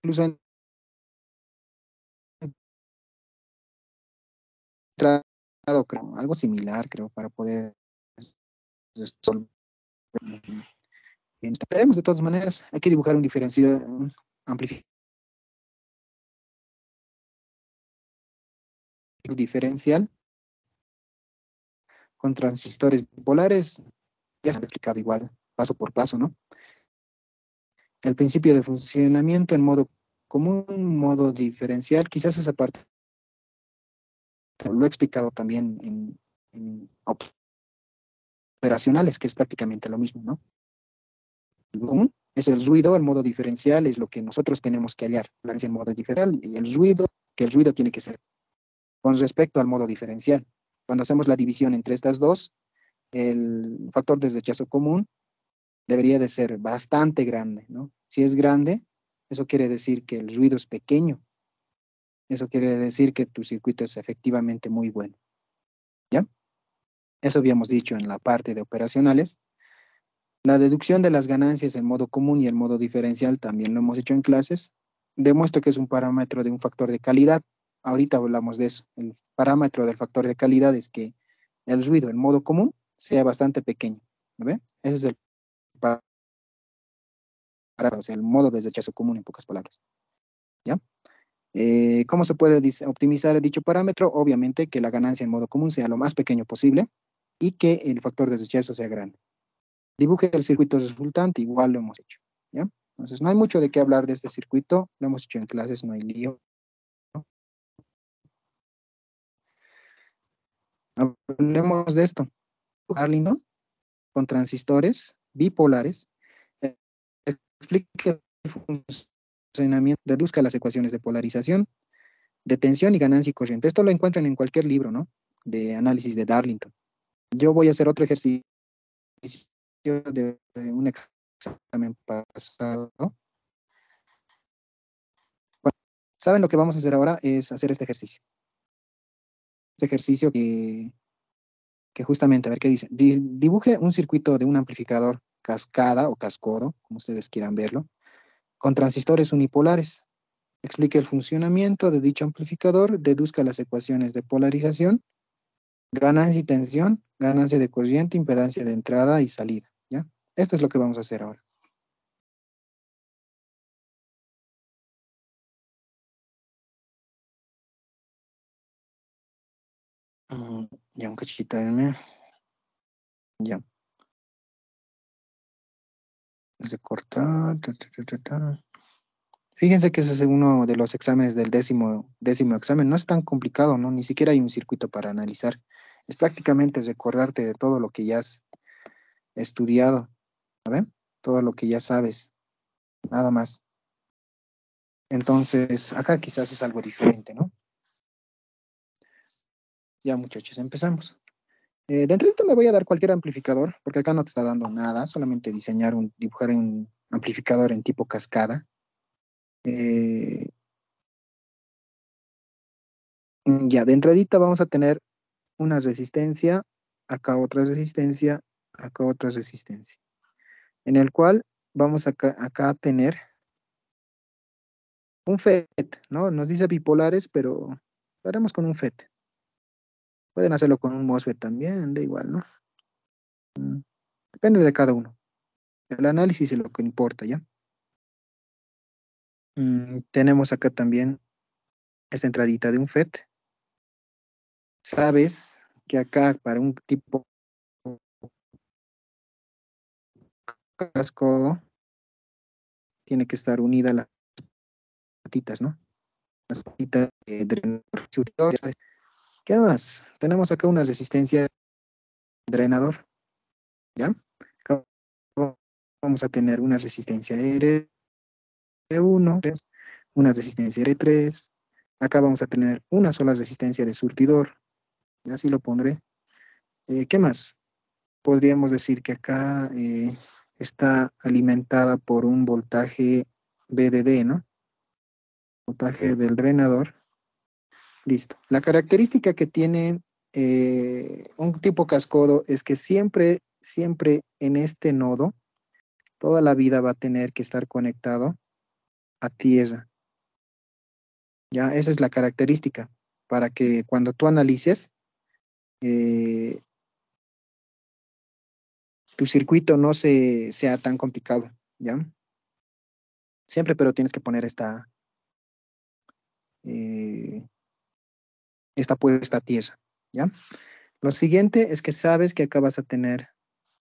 Incluso he entrado, creo, algo similar, creo, para poder resolver. Esperemos de todas maneras. Hay que dibujar un diferencial, un amplificador diferencial con transistores bipolares. Ya se ha explicado igual, paso por paso, ¿no? El principio de funcionamiento en modo común, modo diferencial, quizás esa parte lo he explicado también en operacionales, que es prácticamente lo mismo, ¿no? El común es el ruido, el modo diferencial es lo que nosotros tenemos que hallar, en modo diferencial, y el ruido, que el ruido tiene que ser con respecto al modo diferencial. Cuando hacemos la división entre estas dos, el factor de rechazo común debería de ser bastante grande, ¿no? Si es grande, eso quiere decir que el ruido es pequeño. Eso quiere decir que tu circuito es efectivamente muy bueno, ¿ya? Eso habíamos dicho en la parte de operacionales. La deducción de las ganancias en modo común y en modo diferencial también lo hemos hecho en clases. Demuestra que es un parámetro de un factor de calidad. Ahorita hablamos de eso. El parámetro del factor de calidad es que el ruido en modo común sea bastante pequeño, ¿no ve? Ese es el parámetro, o sea, el modo de rechazo común en pocas palabras, ¿ya? ¿Cómo se puede optimizar dicho parámetro? Obviamente que la ganancia en modo común sea lo más pequeño posible y que el factor de rechazo sea grande. Dibuje el circuito resultante, igual lo hemos hecho, ¿ya? Entonces, no hay mucho de qué hablar de este circuito, lo hemos hecho en clases, no hay lío. Hablemos de esto. Arlington, con transistores bipolares, eh, explique el funcionamiento, deduzca las ecuaciones de polarización, de tensión y ganancia y corriente. Esto lo encuentran en cualquier libro, ¿no? De análisis de Darlington. Yo voy a hacer otro ejercicio de un examen pasado. Bueno, ¿saben lo que vamos a hacer ahora? Es hacer este ejercicio. Este ejercicio que justamente, a ver qué dice. Dibuje un circuito de un amplificador cascada o cascodo, como ustedes quieran verlo, con transistores unipolares. Explique el funcionamiento de dicho amplificador, deduzca las ecuaciones de polarización, ganancia y tensión, ganancia de corriente, impedancia de entrada y salida, ¿ya? Esto es lo que vamos a hacer ahora. Ya un cachito, ya, es de cortar. Fíjense que ese es uno de los exámenes del décimo examen. No es tan complicado, ¿no? Ni siquiera hay un circuito para analizar. Es prácticamente recordarte de todo lo que ya has estudiado, ¿sabes? Todo lo que ya sabes, nada más. Entonces, acá quizás es algo diferente, ¿no? Ya, muchachos, empezamos. De entrada me voy a dar cualquier amplificador, porque acá no te está dando nada, solamente dibujar un amplificador en tipo cascada. Eh, ya, de entradita vamos a tener una resistencia, acá otra resistencia, en el cual vamos acá a tener un FET, ¿no? Nos dice bipolares, pero lo haremos con un FET. Pueden hacerlo con un MOSFET también, da igual, ¿no? Mm, Depende de cada uno. El análisis es lo que importa, ¿ya? Tenemos acá también esta entradita de un FET. Sabes que acá para un tipo cascodo tiene que estar unida las patitas, ¿no? Las patitas de drenador. ¿Qué más? Tenemos acá una resistencia drenador, ¿ya? Acá vamos a tener una resistencia R1, una resistencia R3. Acá vamos a tener una sola resistencia de surtidor, y así lo pondré. ¿Qué más? Podríamos decir que acá está alimentada por un voltaje VDD, ¿no? Voltaje del drenador. Listo. La característica que tiene un tipo cascodo es que siempre en este nodo, toda la vida va a tener que estar conectado a tierra. Ya, esa es la característica para que cuando tú analices, eh, tu circuito no sea tan complicado, ¿ya? Siempre, pero tienes que poner eh, esta puesta a tierra, ¿ya? Lo siguiente es que sabes que acá vas a tener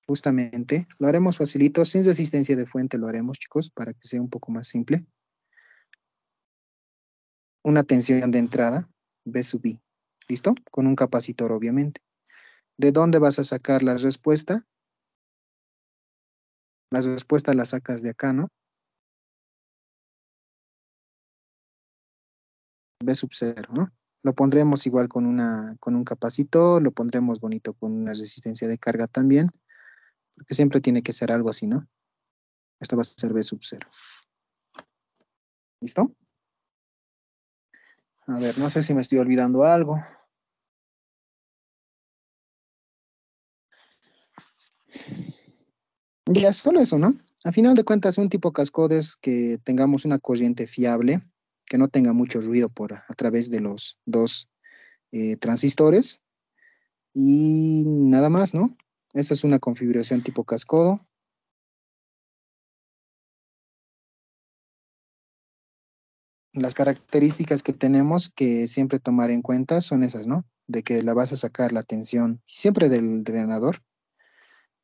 justamente, lo haremos facilito, sin resistencia de fuente lo haremos, chicos, para que sea un poco más simple. Una tensión de entrada, B sub I, ¿listo? Con un capacitor, obviamente. ¿De dónde vas a sacar la respuesta? La respuesta la sacas de acá, ¿no? B sub 0, ¿no? Lo pondremos igual con un capacitor, lo pondremos bonito con una resistencia de carga también, porque siempre tiene que ser algo así, ¿no? Esto va a ser B sub 0. ¿Listo? A ver, no sé si me estoy olvidando algo. Ya, solo eso, ¿no? A final de cuentas, un tipo cascode es que tengamos una corriente fiable, que no tenga mucho ruido a través de los dos transistores y nada más, ¿no? Esa es una configuración tipo cascodo. Las características que tenemos que siempre tomar en cuenta son esas, ¿no? De que la vas a sacar la tensión siempre del drenador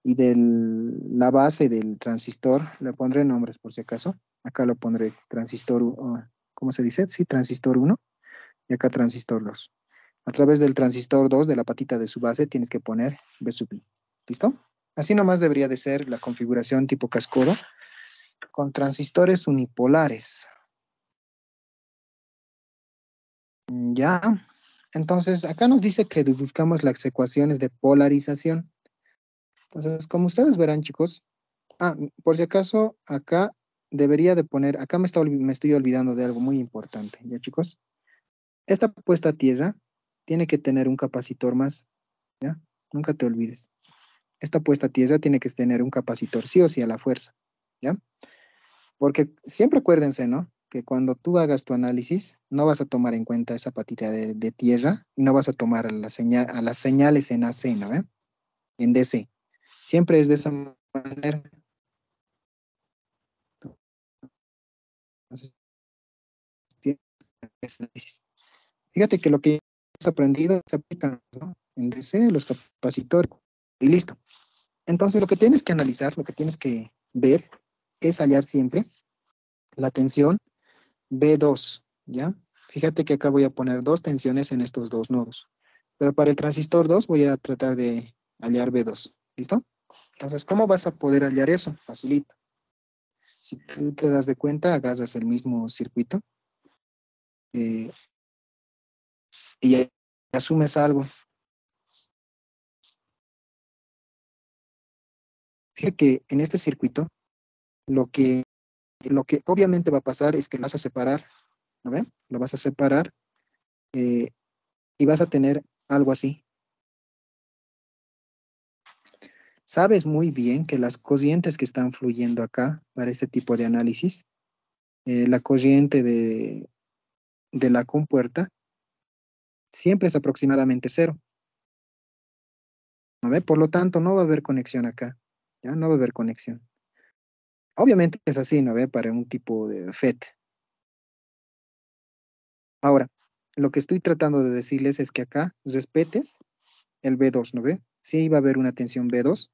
y de la base del transistor. Le pondré nombres por si acaso. Acá lo pondré transistor, ¿cómo se dice? Sí, transistor 1 y acá transistor 2. A través del transistor 2 de la patita de su base tienes que poner B sub I. ¿Listo? Así nomás debería de ser la configuración tipo cascodo con transistores unipolares. Ya. Entonces, acá nos dice que deduzcamos las ecuaciones de polarización. Entonces, como ustedes verán, chicos, por si acaso, acá debería de poner, acá me estoy olvidando de algo muy importante, ¿ya, chicos? Esta puesta a tierra tiene que tener un capacitor más, ¿ya? Nunca te olvides. Esta puesta a tierra tiene que tener un capacitor sí o sí a la fuerza, ¿ya? Porque siempre acuérdense, ¿no? Que cuando tú hagas tu análisis, no vas a tomar en cuenta esa patita de tierra y no vas a tomar a las señales en AC, ¿no? En DC. Siempre es de esa manera. Entonces, tienes ese análisis. Fíjate que lo que has aprendido se aplica, ¿no? En DC, los capacitores y listo. Entonces, lo que tienes que analizar, lo que tienes que ver es hallar siempre la tensión B2, ¿ya? Fíjate que acá voy a poner dos tensiones en estos dos nodos. Pero para el transistor 2 voy a tratar de hallar B2. ¿Listo? Entonces, ¿cómo vas a poder hallar eso? Facilito. Si tú te das de cuenta, agarras el mismo circuito eh, y asumes algo. Fíjate que en este circuito, lo que, lo que obviamente va a pasar es que lo vas a separar, ¿no ven? Lo vas a separar eh, y vas a tener algo así. Sabes muy bien que las corrientes que están fluyendo acá para este tipo de análisis, la corriente de la compuerta siempre es aproximadamente cero, ¿no ve? Por lo tanto, no va a haber conexión acá, ¿ya? No va a haber conexión. Obviamente es así, ¿no ve? Para un tipo de FET. Ahora, lo que estoy tratando de decirles es que acá respetes el B2, ¿no ve? Sí va a haber una tensión B2,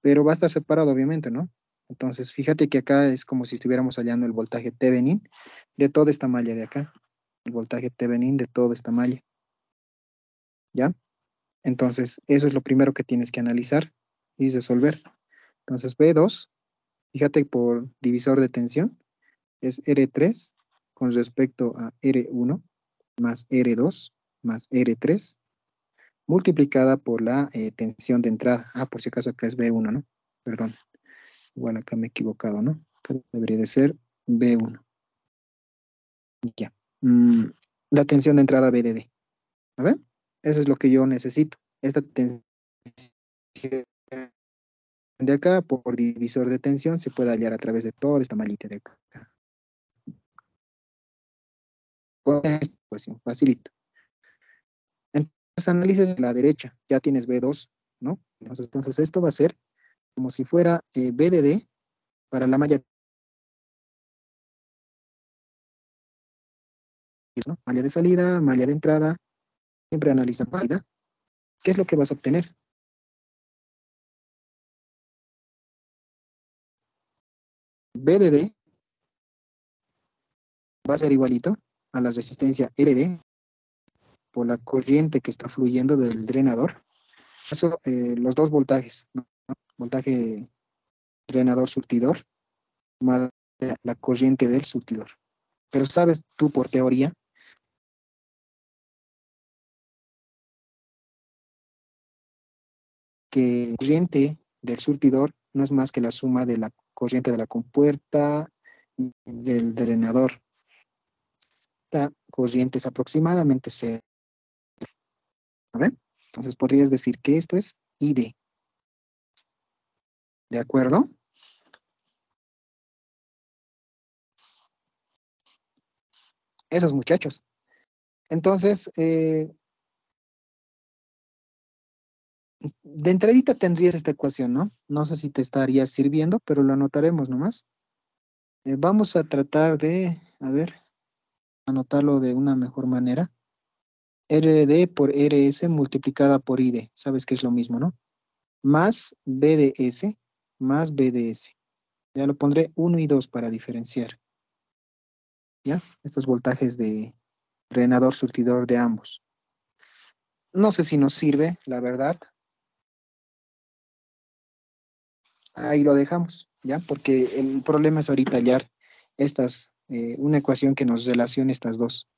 pero va a estar separado, obviamente, ¿no? Entonces, fíjate que acá es como si estuviéramos hallando el voltaje Thevenin de toda esta malla de acá. El voltaje Thevenin de toda esta malla, ¿ya? Entonces, eso es lo primero que tienes que analizar y resolver. Entonces, B2, fíjate por divisor de tensión, es R3 con respecto a R1 más R2 más R3 multiplicada por la tensión de entrada. Ah, por si acaso acá es B1, ¿no? Perdón, igual acá me he equivocado, ¿no? Acá debería de ser B1. Ya. Mm, la tensión de entrada BDD. ¿A ver? Eso es lo que yo necesito. Esta tensión de acá por divisor de tensión se puede hallar a través de toda esta mallita de acá. Con esta ecuación, facilito. Entonces analices la derecha, ya tienes B2, ¿no? Entonces esto va a ser como si fuera BDD para la malla, ¿no? Malla de salida, malla de entrada, siempre analiza válida. ¿Qué es lo que vas a obtener? BDD va a ser igualito a la resistencia RD por la corriente que está fluyendo del drenador. Eso, los dos voltajes, ¿no? Voltaje drenador surtidor más la corriente del surtidor. Pero sabes tú por teoría que la corriente del surtidor no es más que la suma de la corriente de la compuerta y del drenador. Esta corriente es aproximadamente cero. ¿Ver? Entonces podrías decir que esto es ID. ¿De acuerdo? Esos muchachos. Entonces, de entradita tendrías esta ecuación, ¿no? No sé si te estaría sirviendo, pero lo anotaremos nomás. Vamos a tratar de, a ver, anotarlo de una mejor manera. RD por RS multiplicada por ID. Sabes que es lo mismo, ¿no? Más BDS más BDS. Ya lo pondré 1 y 2 para diferenciar. ¿Ya? Estos voltajes de drenador surtidor de ambos. No sé si nos sirve, la verdad. Ahí lo dejamos, ¿ya? Porque el problema es ahorita hallar una ecuación que nos relacione estas dos.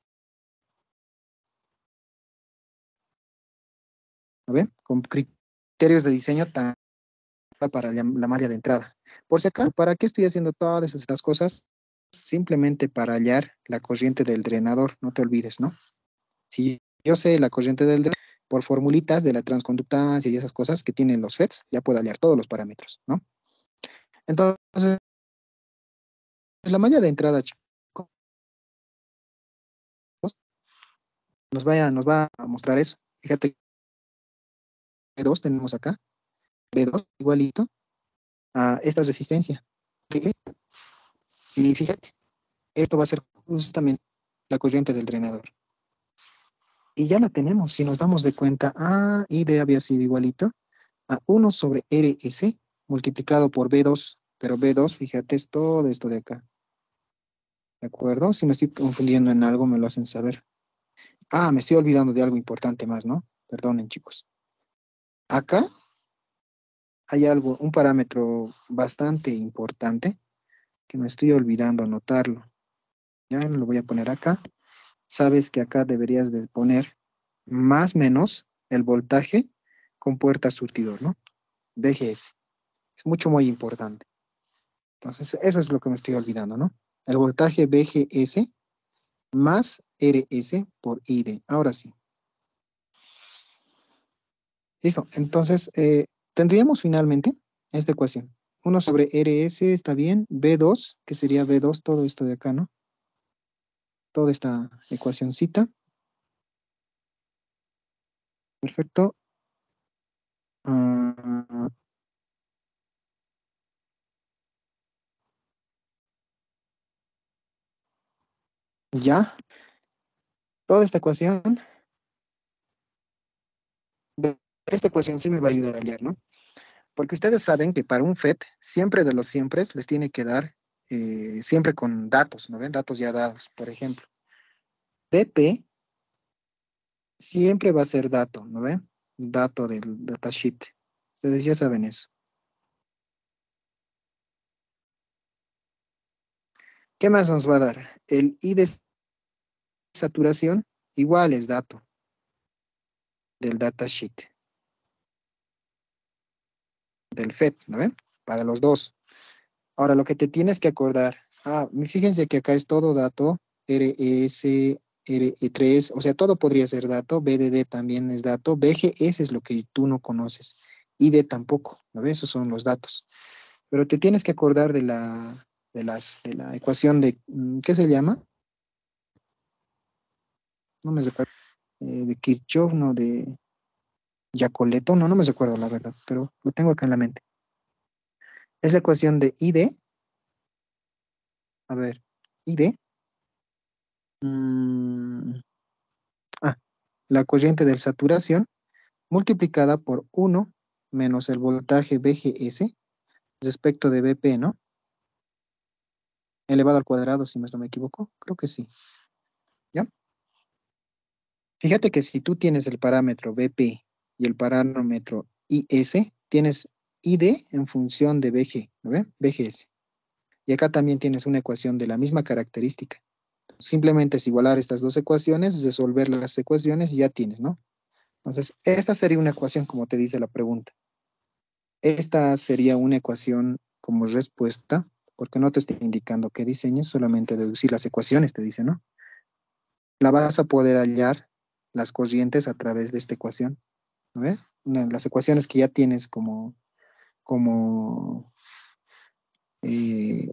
¿A ver? Con criterios de diseño para la malla de entrada. Por si acaso, ¿para qué estoy haciendo todas estas cosas? Simplemente para hallar la corriente del drenador, no te olvides, ¿no? Si yo sé la corriente del drenador, por formulitas de la transconductancia y esas cosas que tienen los FETs, ya puedo hallar todos los parámetros, ¿no? Entonces, la malla de entrada, chicos, nos va a mostrar eso. Fíjate, B2 tenemos acá, B2 igualito a esta resistencia. ¿Ok? Y fíjate, esto va a ser justamente la corriente del drenador. Y ya la tenemos. Si nos damos de cuenta, A y D había sido igualito a 1 sobre RS multiplicado por B2. Pero B2, fíjate, es todo esto de acá. ¿De acuerdo? Si me estoy confundiendo en algo, me lo hacen saber. Ah, me estoy olvidando de algo importante más, ¿no? Perdonen, chicos. Acá hay algo, un parámetro bastante importante que me estoy olvidando anotarlo. Ya lo voy a poner acá. Sabes que acá deberías de poner más menos el voltaje con puerta surtidor, ¿no? VGS. Es mucho, muy importante. Entonces, eso es lo que me estoy olvidando, ¿no? El voltaje VGS más RS por ID. Ahora sí. Listo. Entonces, tendríamos finalmente esta ecuación. 1/RS está bien. B2, que sería B2, todo esto de acá, ¿no? Toda esta ecuacióncita. Perfecto. Ah, ya. Toda esta ecuación. Esta ecuación sí me va a ayudar a hallar, ¿no? Porque ustedes saben que para un FET, siempre de los siempre, les tiene que dar siempre con datos, ¿no ven? Datos ya dados. Por ejemplo, BP siempre va a ser dato, ¿no ven? Dato del datasheet. Ustedes ya saben eso. ¿Qué más nos va a dar? El I de saturación igual es dato del datasheet, del FET, ¿no ven? Para los dos. Ahora, lo que te tienes que acordar, fíjense que acá es todo dato, RS, RE3, o sea, todo podría ser dato, BDD también es dato, BGS es lo que tú no conoces, ID tampoco, ¿no ves? Esos son los datos. Pero te tienes que acordar de la ecuación de, ¿qué se llama? No me recuerdo, de Kirchhoff, no, de Yacoleto, no, no me recuerdo la verdad, pero lo tengo acá en la mente. Es la ecuación de ID, a ver, ID. mm, ah, la corriente de saturación multiplicada por 1 menos el voltaje VGS respecto de BP, ¿no? Elevado al cuadrado, si no me equivoco. Creo que sí. ¿Ya? Fíjate que si tú tienes el parámetro BP y el parámetro IS, tienes ID en función de VG, ¿no ve? VGS. Y acá también tienes una ecuación de la misma característica. Simplemente es igualar estas dos ecuaciones, resolver las ecuaciones y ya tienes, ¿no? Entonces, esta sería una ecuación como te dice la pregunta. Esta sería una ecuación como respuesta, porque no te está indicando qué diseñes, solamente deducir las ecuaciones, te dice, ¿no? La vas a poder hallar las corrientes a través de esta ecuación, ¿no ves? Las ecuaciones que ya tienes como, eh,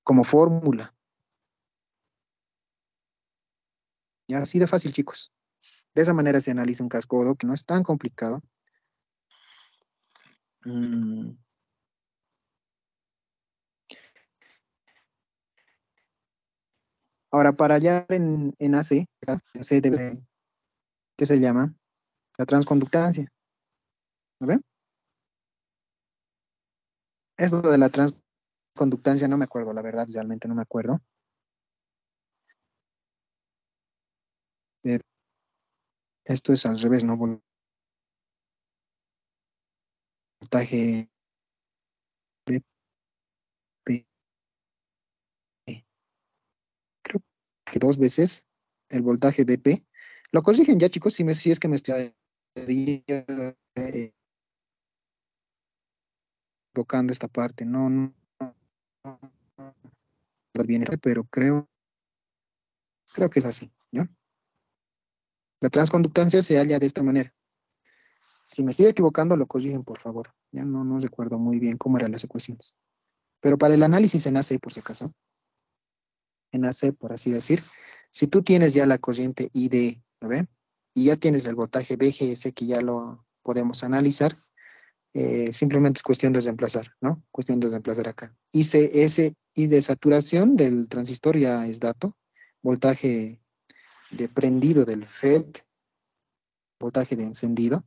como fórmula. Ya así de fácil, chicos. De esa manera se analiza un cascodo que no es tan complicado. Mm, Ahora, para hallar en AC, en C debe ser, ¿qué se llama? La transconductancia, ¿no ven? Esto de la transconductancia no me acuerdo, la verdad, realmente no me acuerdo. Pero esto es al revés, ¿no? Voltaje BP. Creo que dos veces el voltaje BP. Lo corrigen ya, chicos, si es que me estoy equivocando esta parte. No, no, no, no bien, pero creo que es así, ¿ya? La transconductancia se halla de esta manera. Si me estoy equivocando, lo corrigen, por favor. Ya no recuerdo muy bien cómo eran las ecuaciones. Pero para el análisis en AC, por si acaso, en AC, por así decir, si tú tienes ya la corriente ID, ¿no ve? Y ya tienes el voltaje VGS que ya lo podemos analizar, simplemente es cuestión de reemplazar, ¿no? Cuestión de reemplazar acá. ICS y de saturación del transistor ya es dato. Voltaje de prendido del FET, voltaje de encendido,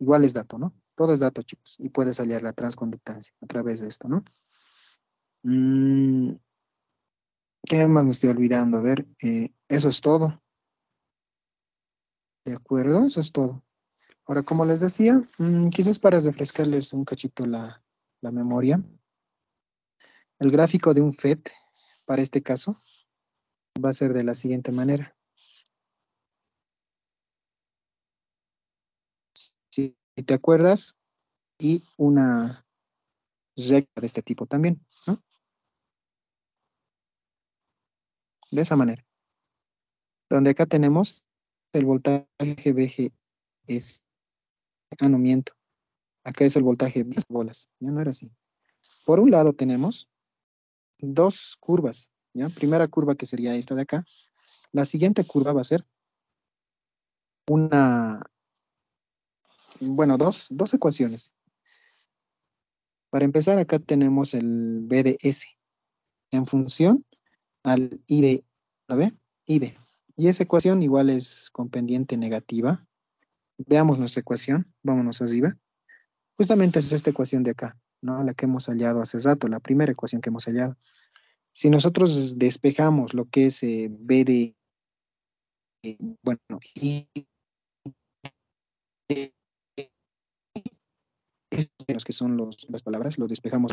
igual es dato, ¿no? Todo es dato, chicos. Y puedes hallar la transconductancia a través de esto, ¿no? Mm, ¿Qué más me estoy olvidando? A ver, eso es todo. ¿De acuerdo? Eso es todo. Ahora, como les decía, quizás para refrescarles un cachito la memoria, el gráfico de un FET, para este caso, va a ser de la siguiente manera. Si te acuerdas, y una recta de este tipo también, ¿no? De esa manera. Donde acá tenemos el voltaje VGS. Ah, no miento. Acá es el voltaje de bolas. Ya no era así. Por un lado tenemos dos curvas, ¿ya? Primera curva que sería esta de acá. La siguiente curva va a ser una, bueno, dos ecuaciones. Para empezar, acá tenemos el BDS en función al ID, ¿lo ve? ID. Y esa ecuación igual es con pendiente negativa. Veamos nuestra ecuación, vámonos arriba. Justamente es esta ecuación de acá, ¿no? La que hemos hallado hace rato, la primera ecuación que hemos hallado. Si nosotros despejamos lo que es B de, bueno, y estos que son las palabras, lo despejamos,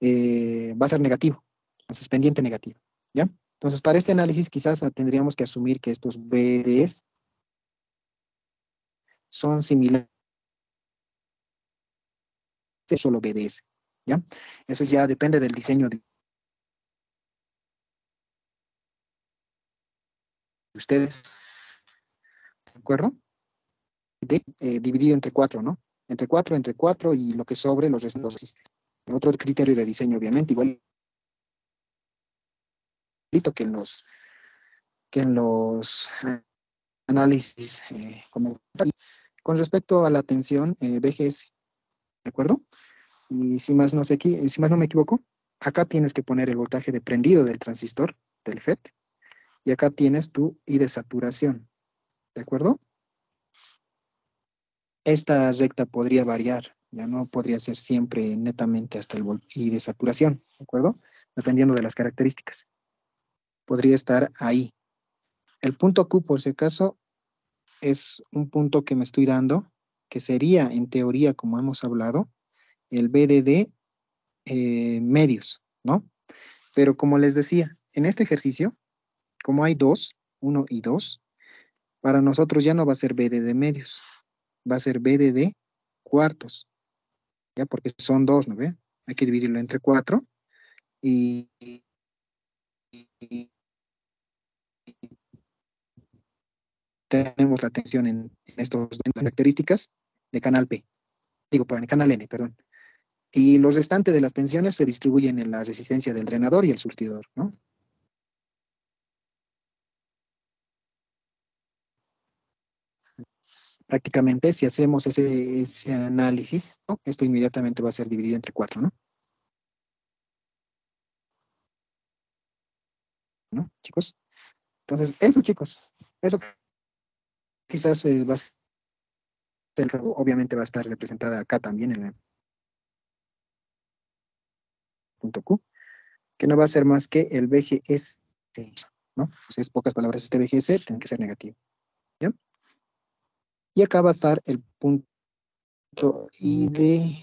va a ser negativo, entonces pendiente negativo, ¿ya? Entonces, para este análisis quizás tendríamos que asumir que estos BDs son similares a solo BDS, ¿ya? Eso ya depende del diseño de ustedes, ¿de acuerdo? Dividido entre cuatro, ¿no? Entre cuatro y lo que sobre los resiste. Otro criterio de diseño, obviamente, igualito que en los análisis con respecto a la tensión VGS, ¿de acuerdo? Y si más no me equivoco, acá tienes que poner el voltaje de prendido del transistor, del FET, y acá tienes tu I de saturación, ¿de acuerdo? Esta recta podría variar, ya no podría ser siempre netamente hasta el I de saturación, ¿de acuerdo? Dependiendo de las características. Podría estar ahí. El punto Q, por si acaso, es un punto que me estoy dando, que sería, en teoría, como hemos hablado, el BDD medios, ¿no? Pero como les decía, en este ejercicio, como hay dos, uno y dos, para nosotros ya no va a ser BDD medios, va a ser BDD cuartos, ¿ya? Porque son dos, ¿no ve? Hay que dividirlo entre cuatro y tenemos la tensión en estos características de canal P, digo, en canal N, perdón. Y los restantes de las tensiones se distribuyen en la resistencia del drenador y el surtidor, ¿no? Prácticamente, si hacemos ese análisis, ¿no? Esto inmediatamente va a ser dividido entre cuatro, ¿no? ¿No, chicos? Entonces, eso, chicos, eso quizás va a ser, obviamente va a estar representada acá también en el punto Q, que no va a ser más que el VGS, ¿no? Pues es pocas palabras, este VGS tiene que ser negativo, ¿ya? Y acá va a estar el punto I de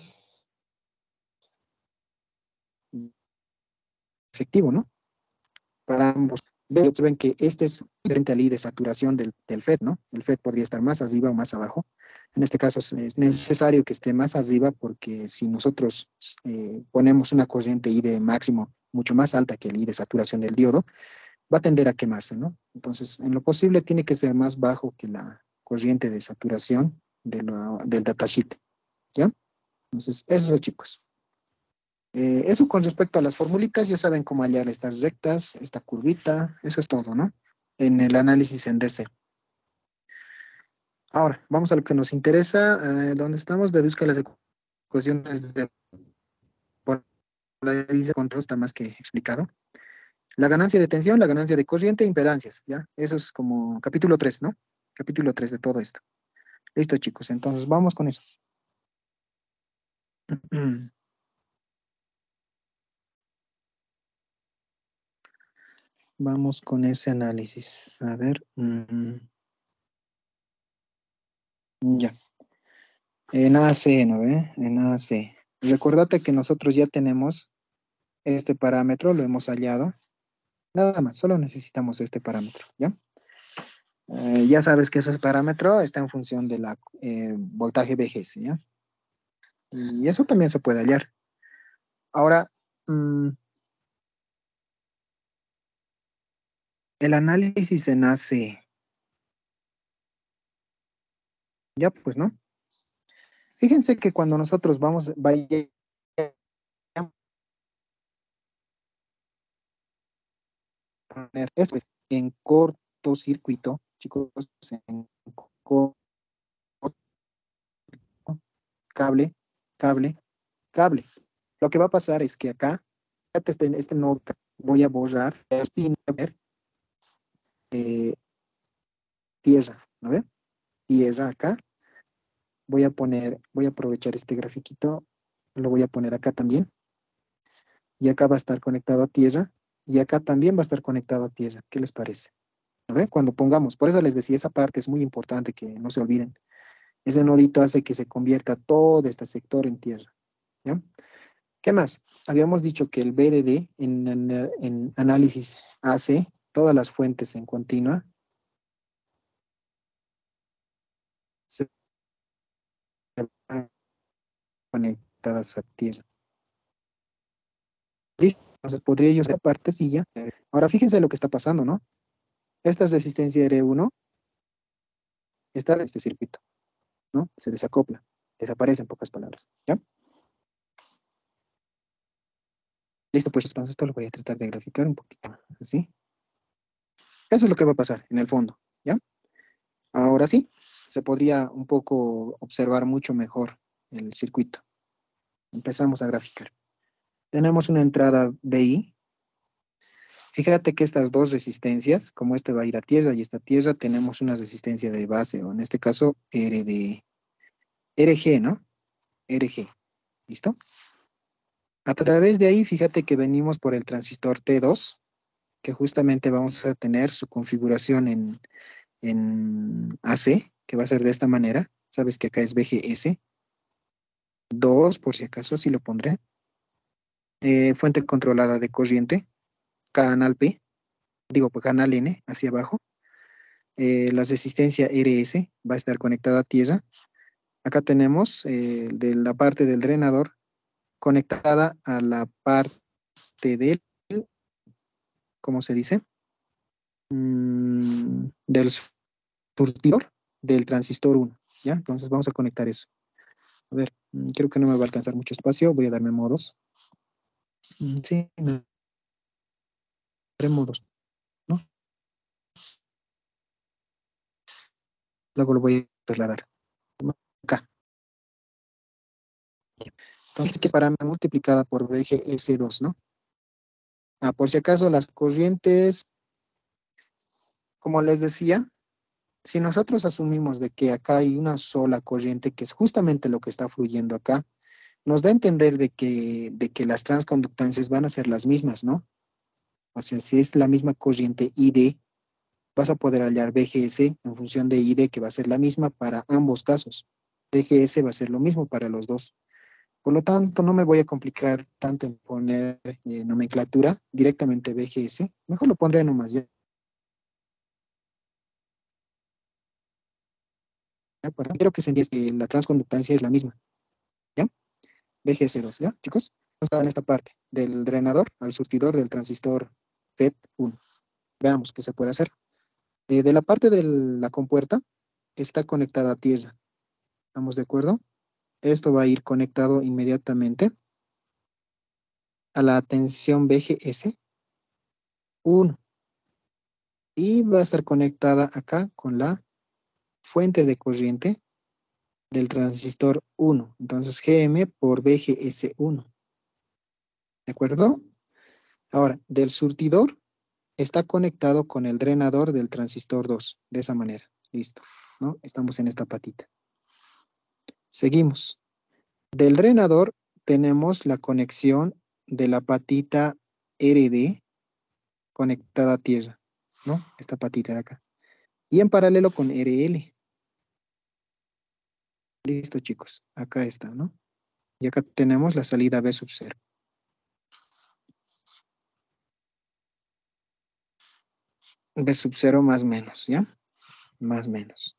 efectivo, ¿no? Para ambos. Observen que este es diferente al I de saturación del FET, ¿no? El FET podría estar más arriba o más abajo. En este caso es necesario que esté más arriba porque si nosotros ponemos una corriente I de máximo mucho más alta que el I de saturación del diodo, va a tender a quemarse, ¿no? Entonces, en lo posible tiene que ser más bajo que la corriente de saturación del datasheet, ¿ya? Entonces, eso, chicos. Eso con respecto a las formulitas, ya saben cómo hallar estas rectas, esta curvita, eso es todo, ¿no? En el análisis en DC. Ahora, vamos a lo que nos interesa, donde estamos, deduzca las ecuaciones de polarización control, está más que explicado. La ganancia de tensión, la ganancia de corriente e impedancias, ¿ya? Eso es como capítulo 3, ¿no? Capítulo 3 de todo esto. Listo, chicos, entonces vamos con eso. Vamos con ese análisis. A ver, ya. En AC, ¿no ve? En AC. Recordate que nosotros ya tenemos este parámetro, lo hemos hallado. Nada más, solo necesitamos este parámetro, ¿ya? Ya sabes que ese parámetro está en función de la voltaje VGS, ¿ya? Y eso también se puede hallar. Ahora, mm, el análisis en AC, ya pues, ¿no? Fíjense que cuando nosotros vaya a poner esto es en cortocircuito, chicos, en corto, cable, cable, cable. Lo que va a pasar es que acá, este nodo, voy a borrar eh, tierra, ¿no ve? Tierra acá. Voy a aprovechar este grafiquito, lo voy a poner acá también. Y acá va a estar conectado a tierra. Y acá también va a estar conectado a tierra. ¿Qué les parece? ¿No ve? Cuando pongamos, por eso les decía, esa parte es muy importante que no se olviden. Ese nodito hace que se convierta todo este sector en tierra. ¿Ya? ¿Qué más? Habíamos dicho que el BDD en análisis hace todas las fuentes en continua se van conectadas a tierra. ¿Listo? Entonces podría yo hacer partecilla. Ahora fíjense lo que está pasando, ¿no? Esta es resistencia R1, está en este circuito, ¿no? Se desacopla, desaparece en pocas palabras, ¿ya? Listo, pues entonces esto lo voy a tratar de graficar un poquito, así. Eso es lo que va a pasar en el fondo, ¿ya? Ahora sí, se podría un poco observar mucho mejor el circuito. Empezamos a graficar. Tenemos una entrada BI. Fíjate que estas dos resistencias, como este va a ir a tierra y esta tierra, tenemos una resistencia de base, o en este caso RG, ¿no? RG, ¿listo? A través de ahí, fíjate que venimos por el transistor T2, que justamente vamos a tener su configuración en AC, que va a ser de esta manera. Sabes que acá es VGS. 2, por si acaso, sí lo pondré. Fuente controlada de corriente, canal P, digo, pues canal N, hacia abajo. La resistencia RS va a estar conectada a tierra. Acá tenemos de la parte del drenador conectada a la parte del, ¿cómo se dice? Del surtidor del transistor 1, ¿ya? Entonces vamos a conectar eso. A ver, creo que no me va a alcanzar mucho espacio, voy a darme modos. Sí, me daré modos, ¿no? Luego lo voy a trasladar. Acá. Entonces, que es para multiplicada por VGS2, ¿no? Por si acaso, las corrientes, como les decía, si nosotros asumimos de que acá hay una sola corriente, que es justamente lo que está fluyendo acá, nos da a entender de que las transconductancias van a ser las mismas, ¿no? O sea, si es la misma corriente ID, vas a poder hallar BGS en función de ID, que va a ser la misma para ambos casos. BGS va a ser lo mismo para los dos. Por lo tanto, no me voy a complicar tanto en poner nomenclatura, directamente BGS. Mejor lo pondré nomás ya. Quiero que se entienda que la transconductancia es la misma, ¿ya? BGS2, ¿ya, chicos? Está en esta parte, del drenador al surtidor del transistor FET1. Veamos qué se puede hacer. De la parte de la compuerta, está conectada a tierra. ¿Estamos de acuerdo? Esto va a ir conectado inmediatamente a la tensión BGS1 y va a estar conectada acá con la fuente de corriente del transistor 1. Entonces, GM por BGS1. ¿De acuerdo? Ahora, del surtidor está conectado con el drenador del transistor 2. De esa manera. Listo. ¿No? Estamos en esta patita. Seguimos. Del drenador tenemos la conexión de la patita RD conectada a tierra, ¿no? Esta patita de acá. Y en paralelo con RL. Listo, chicos. Acá está, ¿no? Y acá tenemos la salida B sub 0. B sub 0 más menos, ¿ya? Más menos.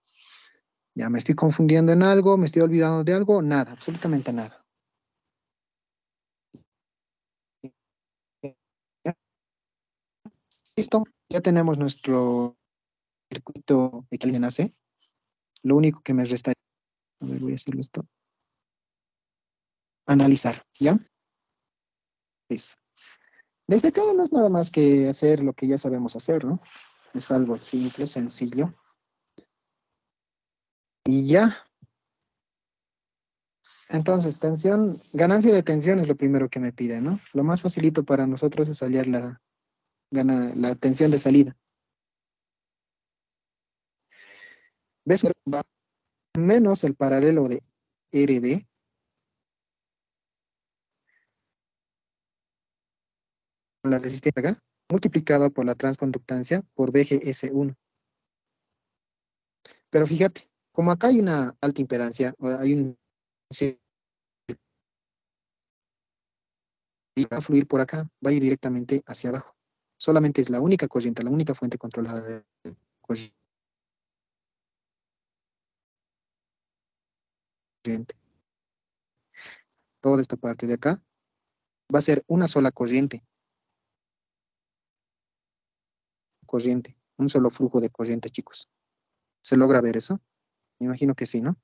Ya me estoy confundiendo en algo, me estoy olvidando de algo, nada, absolutamente nada. ¿Ya? Listo, ya tenemos nuestro circuito equilibriado en AC. Lo único que me resta, a ver, voy a hacerlo esto, analizar, ¿ya? Listo. Desde acá no es nada más que hacer lo que ya sabemos hacer, ¿no? Es algo simple, sencillo. Y ya. Entonces, tensión, ganancia de tensión es lo primero que me pide, ¿no? Lo más facilito para nosotros es hallar la tensión de salida. ¿Ves? Va menos el paralelo de RD, la resistencia acá, multiplicado por la transconductancia por BGS1. Pero fíjate, como acá hay una alta impedancia, o hay un... sí, va a fluir por acá, va a ir directamente hacia abajo. Solamente es la única corriente, la única fuente controlada de corriente. Toda esta parte de acá va a ser una sola corriente, un solo flujo de corriente, chicos. ¿Se logra ver eso? Me imagino que sí, ¿no?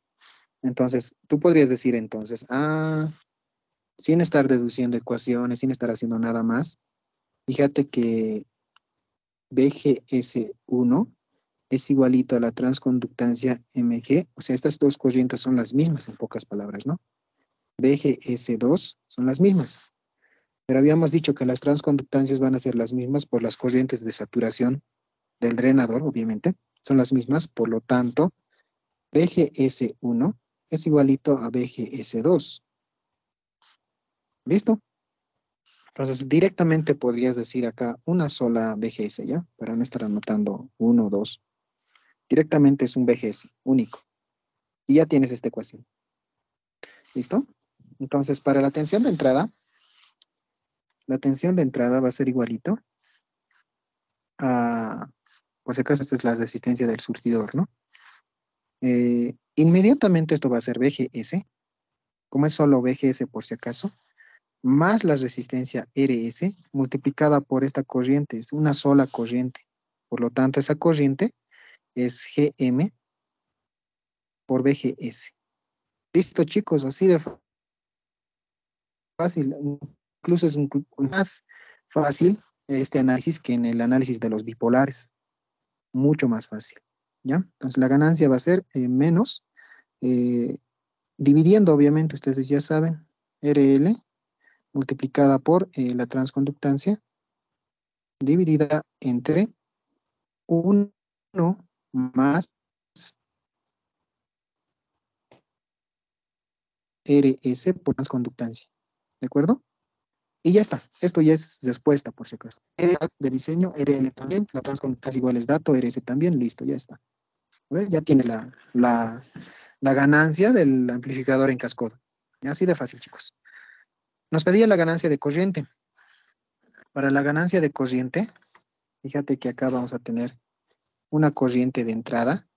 Entonces, tú podrías decir entonces, sin estar deduciendo ecuaciones, sin estar haciendo nada más, fíjate que BGS1 es igualito a la transconductancia MG, o sea, estas dos corrientes son las mismas en pocas palabras, ¿no? BGS2 son las mismas, pero habíamos dicho que las transconductancias van a ser las mismas por las corrientes de saturación del drenador, obviamente, son las mismas, por lo tanto, BGS1 es igualito a BGS2. ¿Listo? Entonces, directamente podrías decir acá una sola BGS, ¿ya? Para no estar anotando uno o dos. Directamente es un BGS único. Y ya tienes esta ecuación. ¿Listo? Entonces, para la tensión de entrada va a ser igualito a, por si acaso, esta es la resistencia del surtidor, ¿no? Inmediatamente esto va a ser BGS, como es solo BGS por si acaso, más la resistencia RS multiplicada por esta corriente, es una sola corriente. Por lo tanto, esa corriente es GM por BGS. Listo, chicos, así de fácil. Incluso es más fácil este análisis que en el análisis de los bipolares. Mucho más fácil. ¿Ya? Entonces, la ganancia va a ser menos, eh, dividiendo, obviamente, ustedes ya saben, RL multiplicada por la transconductancia dividida entre uno más RS por transconductancia. ¿De acuerdo? Y ya está. Esto ya es respuesta, por si acaso. De diseño, RL también, la transconductancia igual es dato, RS también, listo, ya está. ¿Ve? Ya tiene la ganancia del amplificador en cascoda. Así de fácil, chicos. Nos pedía la ganancia de corriente. Para la ganancia de corriente, fíjate que acá vamos a tener una corriente de entrada,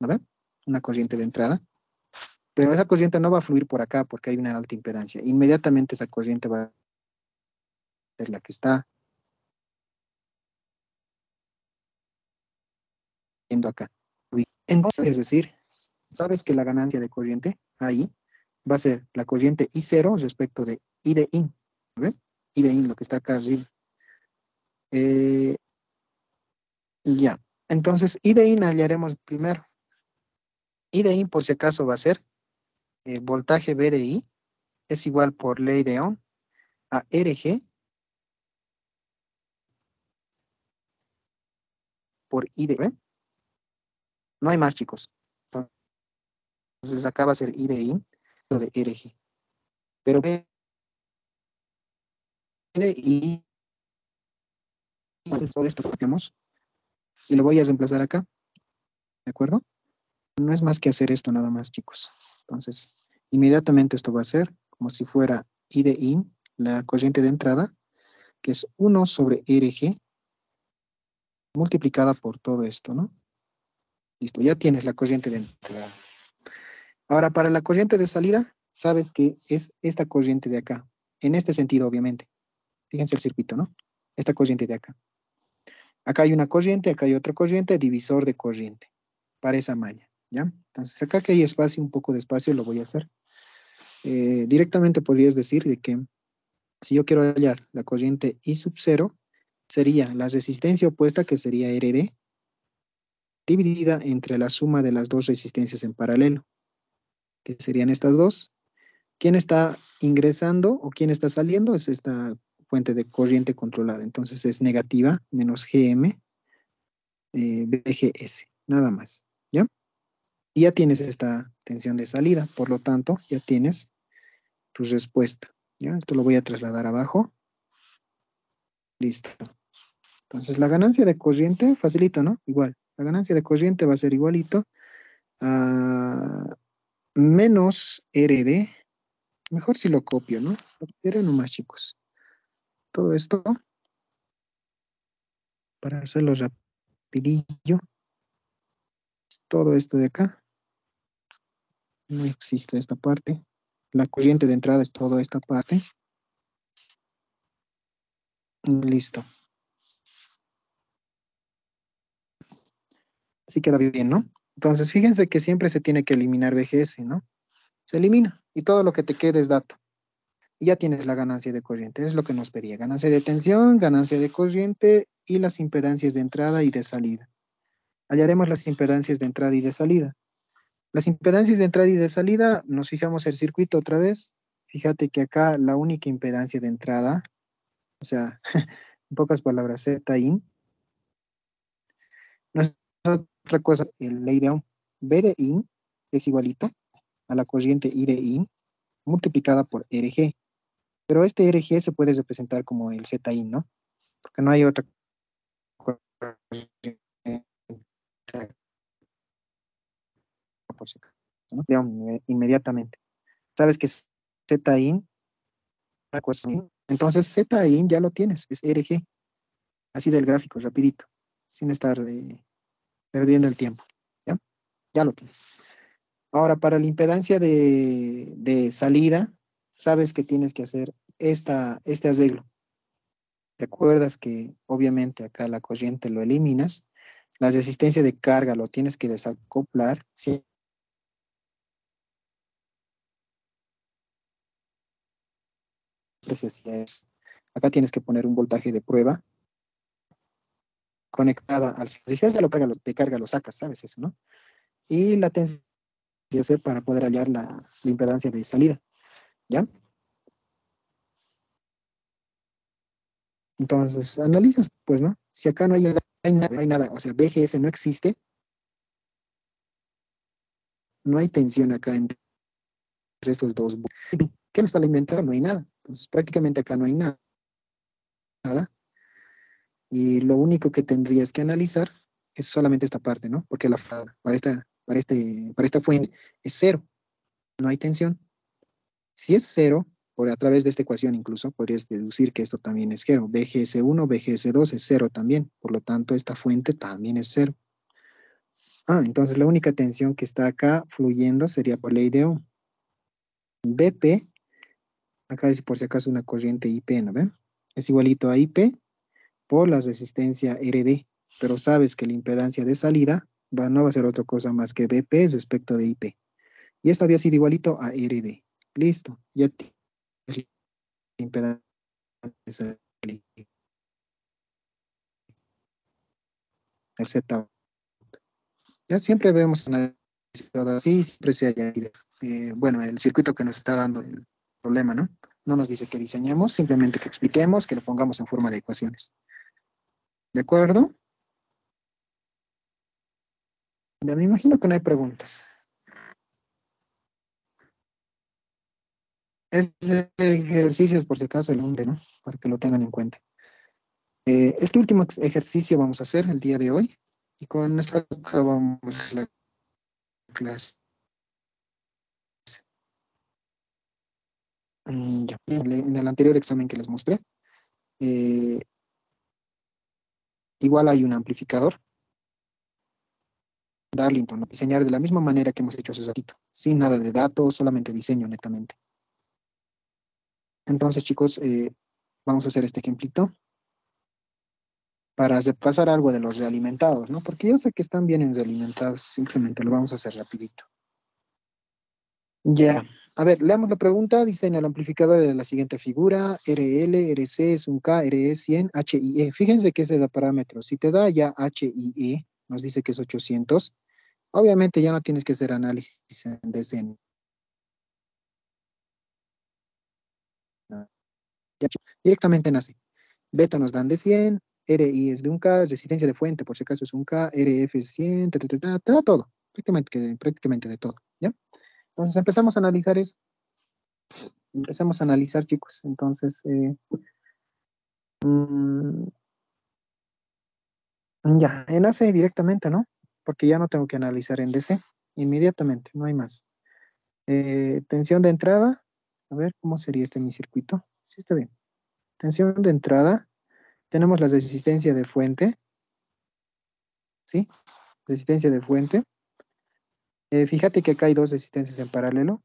¿no ve? Una corriente de entrada, pero esa corriente no va a fluir por acá porque hay una alta impedancia. Inmediatamente esa corriente va a ser la que está yendo acá. Entonces, es decir, sabes que la ganancia de corriente ahí va a ser la corriente I0 respecto de I de IN, ¿no ve? I de IN, lo que está acá arriba. Eh, ya, entonces I de IN hallaremos primero. I de IN, por si acaso, va a ser voltaje B de I es igual por ley de Ohm a RG por I de B. No hay más, chicos. Entonces acá va a ser I de IN, lo de RG. Pero B de I, todo esto copiamos y lo voy a reemplazar acá, ¿de acuerdo? no es más que hacer esto nada más, chicos. Entonces, inmediatamente esto va a ser como si fuera I de IN, la corriente de entrada, que es 1 sobre RG multiplicada por todo esto, ¿no? Listo, ya tienes la corriente de entrada. Ahora, para la corriente de salida, sabes que es esta corriente de acá. En este sentido, obviamente. Fíjense el circuito, ¿no? Esta corriente de acá. Acá hay una corriente, acá hay otra corriente, divisor de corriente para esa malla, ¿ya? Entonces, acá que hay espacio, un poco de espacio, lo voy a hacer. Directamente podrías decir de que si yo quiero hallar la corriente I sub 0, sería la resistencia opuesta, que sería RD, dividida entre la suma de las dos resistencias en paralelo, que serían estas dos. ¿Quién está ingresando o quién está saliendo? Es esta fuente de corriente controlada. Entonces es negativa menos GM BGS, nada más. ¿Ya? Y ya tienes esta tensión de salida, por lo tanto, ya tienes tu respuesta. ¿Ya? Esto lo voy a trasladar abajo. Listo. Entonces la ganancia de corriente, facilito, ¿no? Igual. La ganancia de corriente va a ser igualito a menos RD. Mejor si lo copio, ¿no? Lo copiaré nomás, chicos. Todo esto, para hacerlo rapidillo, todo esto de acá. No existe esta parte. La corriente de entrada es toda esta parte. Listo. Así queda bien, ¿no? Entonces, fíjense que siempre se tiene que eliminar VGS, ¿no? Se elimina y todo lo que te quede es dato. Y ya tienes la ganancia de corriente, es lo que nos pedía. Ganancia de tensión, ganancia de corriente y las impedancias de entrada y de salida. Hallaremos las impedancias de entrada y de salida. Las impedancias de entrada y de salida, nos fijamos el circuito otra vez. Fíjate que acá la única impedancia de entrada, o sea, en pocas palabras, Z in, no es otra cosa, el ley de Ohm. B de in es igualito a la corriente I de in multiplicada por RG. Pero este RG se puede representar como el Z in, ¿no? Porque no hay otra corriente por si acaso, ¿no? De Ohm, inmediatamente. Sabes que es Z in, una cosa, ¿no? Entonces Z in ya lo tienes, es RG. Así del gráfico, rapidito, sin estar perdiendo el tiempo. ¿Ya? Ya lo tienes. Ahora, para la impedancia de salida, sabes que tienes que hacer este arreglo. ¿Te acuerdas que obviamente acá la corriente lo eliminas? La resistencia de carga lo tienes que desacoplar. Siempre se hacía eso. Acá tienes que poner un voltaje de prueba conectada a la resistencia de carga lo sacas, ¿sabes eso, no? Y la tensión para poder hallar la impedancia de salida, ¿ya? Entonces, analizas, pues, ¿no? Si acá no hay nada, o sea, BGS no existe, no hay tensión acá entre estos dos. ¿Qué lo está alimentando? No hay nada. Entonces, prácticamente acá no hay nada. Y lo único que tendrías que analizar es solamente esta parte, ¿no? Porque para esta fuente es cero, no hay tensión. Si es cero, por a través de esta ecuación incluso, podrías deducir que esto también es cero. BGS1, BGS2 es cero también. Por lo tanto, esta fuente también es cero. Ah, entonces la única tensión que está acá fluyendo sería por ley de Ohm. BP, acá es por si acaso una corriente IP, ¿no ven? Es igualito a IP por la resistencia RD, pero sabes que la impedancia de salida no va a ser otra cosa más que BP respecto de IP. Y esto había sido igualito a RD. Listo, ya tienes la impedancia de salida. El Z. Ya siempre vemos analizado así, siempre se haya bueno, el circuito que nos está dando el problema, ¿no? No nos dice que diseñemos, simplemente que expliquemos, que lo pongamos en forma de ecuaciones. ¿De acuerdo? Ya me imagino que no hay preguntas. Este ejercicio es por si acaso el lunes, ¿no? Para que lo tengan en cuenta. Este último ejercicio vamos a hacer el día de hoy y con esto acabamos la clase. Ya, en el anterior examen que les mostré, eh, igual hay un amplificador, Darlington, ¿no? Diseñar de la misma manera que hemos hecho hace ratito, sin nada de datos, solamente diseño netamente. Entonces, chicos, vamos a hacer este ejemplito para repasar algo de los realimentados, ¿no? Porque yo sé que están bien en realimentados, simplemente lo vamos a hacer rapidito. Ya. A ver, leamos la pregunta. Diseña el amplificador de la siguiente figura. RL, RC es un K, RE 100, HIE. Fíjense que ese da parámetros. Si te da ya HIE, nos dice que es 800. Obviamente ya no tienes que hacer análisis en DC. Ya, directamente nace. Beta nos dan de 100, RI es de un K, resistencia de fuente, por si acaso es un K, RF es 100, te da todo. Prácticamente de todo. ¿Ya? Entonces empezamos a analizar eso. Empezamos a analizar, chicos. Entonces, mm, ya, en AC directamente, ¿no? Porque ya no tengo que analizar en DC. Inmediatamente, no hay más. Tensión de entrada. A ver, ¿cómo sería este mi circuito? Sí, está bien. Tensión de entrada. Tenemos la resistencia de fuente, ¿sí? Resistencia de fuente. Fíjate que acá hay dos resistencias en paralelo.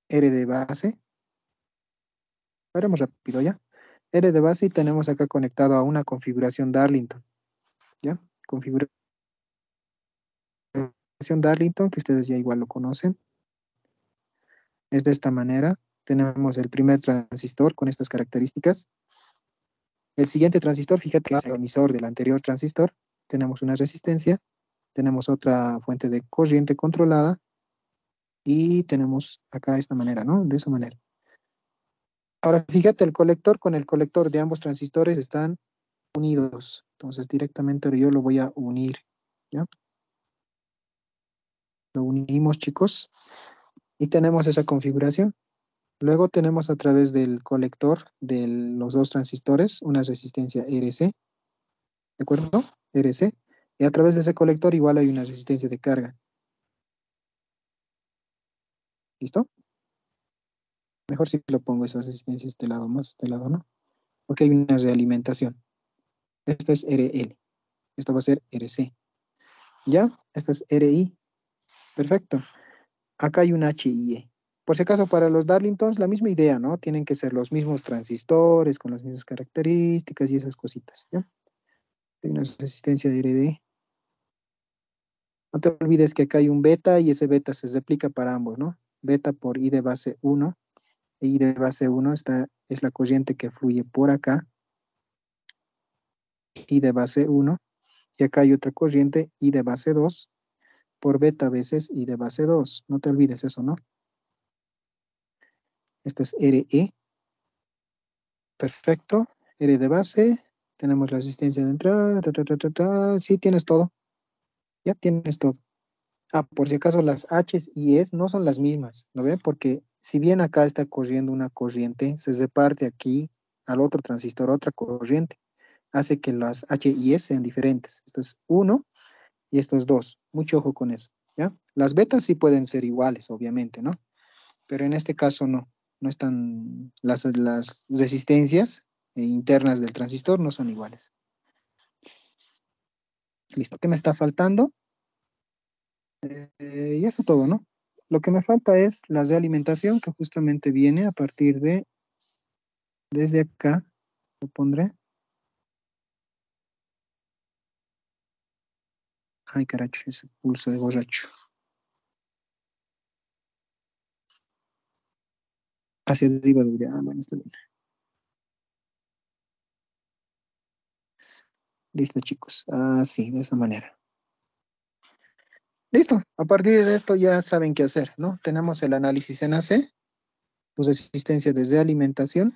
R de base. Haremos rápido, ¿ya? R de base y tenemos acá conectado a una configuración Darlington, ¿ya? Configuración Darlington, que ustedes ya igual lo conocen. Es de esta manera. Tenemos el primer transistor con estas características. El siguiente transistor, fíjate que es el emisor del anterior transistor. Tenemos una resistencia, tenemos otra fuente de corriente controlada y tenemos acá de esta manera, ¿no? De esa manera. Ahora, fíjate, el colector con el colector de ambos transistores están unidos. Entonces, directamente yo lo voy a unir, ¿ya? Lo unimos, chicos, y tenemos esa configuración. Luego tenemos a través del colector de los dos transistores una resistencia RC, ¿de acuerdo? RC. Y a través de ese colector igual hay una resistencia de carga. ¿Listo? Mejor si lo pongo esa resistencia este lado más, este lado no. Porque hay una realimentación. Esta es RL. Esto va a ser RC. ¿Ya? Esta es RI. Perfecto. Acá hay un HIE. Por si acaso, para los Darlingtons, la misma idea, ¿no? Tienen que ser los mismos transistores, con las mismas características y esas cositas, ¿ya? Hay una resistencia de RD. No te olvides que acá hay un beta y ese beta se replica para ambos, ¿no? Beta por I de base 1. I de base 1 es la corriente que fluye por acá. I de base 1. Y acá hay otra corriente, I de base 2, por beta veces I de base 2. No te olvides eso, ¿no? Esto es RE. Perfecto. R de base. Tenemos la resistencia de entrada. Sí, tienes todo. Ya tienes todo. Ah, por si acaso las H's y E's no son las mismas, ¿no ve? Porque si bien acá está corriendo una corriente, se reparte aquí al otro transistor otra corriente. Hace que las H y S sean diferentes. Esto es 1 y esto es 2. Mucho ojo con eso, ¿ya? Las betas sí pueden ser iguales, obviamente, ¿no? Pero en este caso no. No están, las resistencias internas del transistor no son iguales. Listo. ¿Qué me está faltando? Ya está todo, ¿no? Lo que me falta es la realimentación que justamente viene a partir de, desde acá, lo pondré. Ay, caracho, ese pulso de borracho. Hacia arriba debería. Ah, bueno, está bien. Listo, chicos. Sí, de esa manera. Listo. A partir de esto ya saben qué hacer, ¿no? Tenemos el análisis en AC, pues resistencia desde alimentación.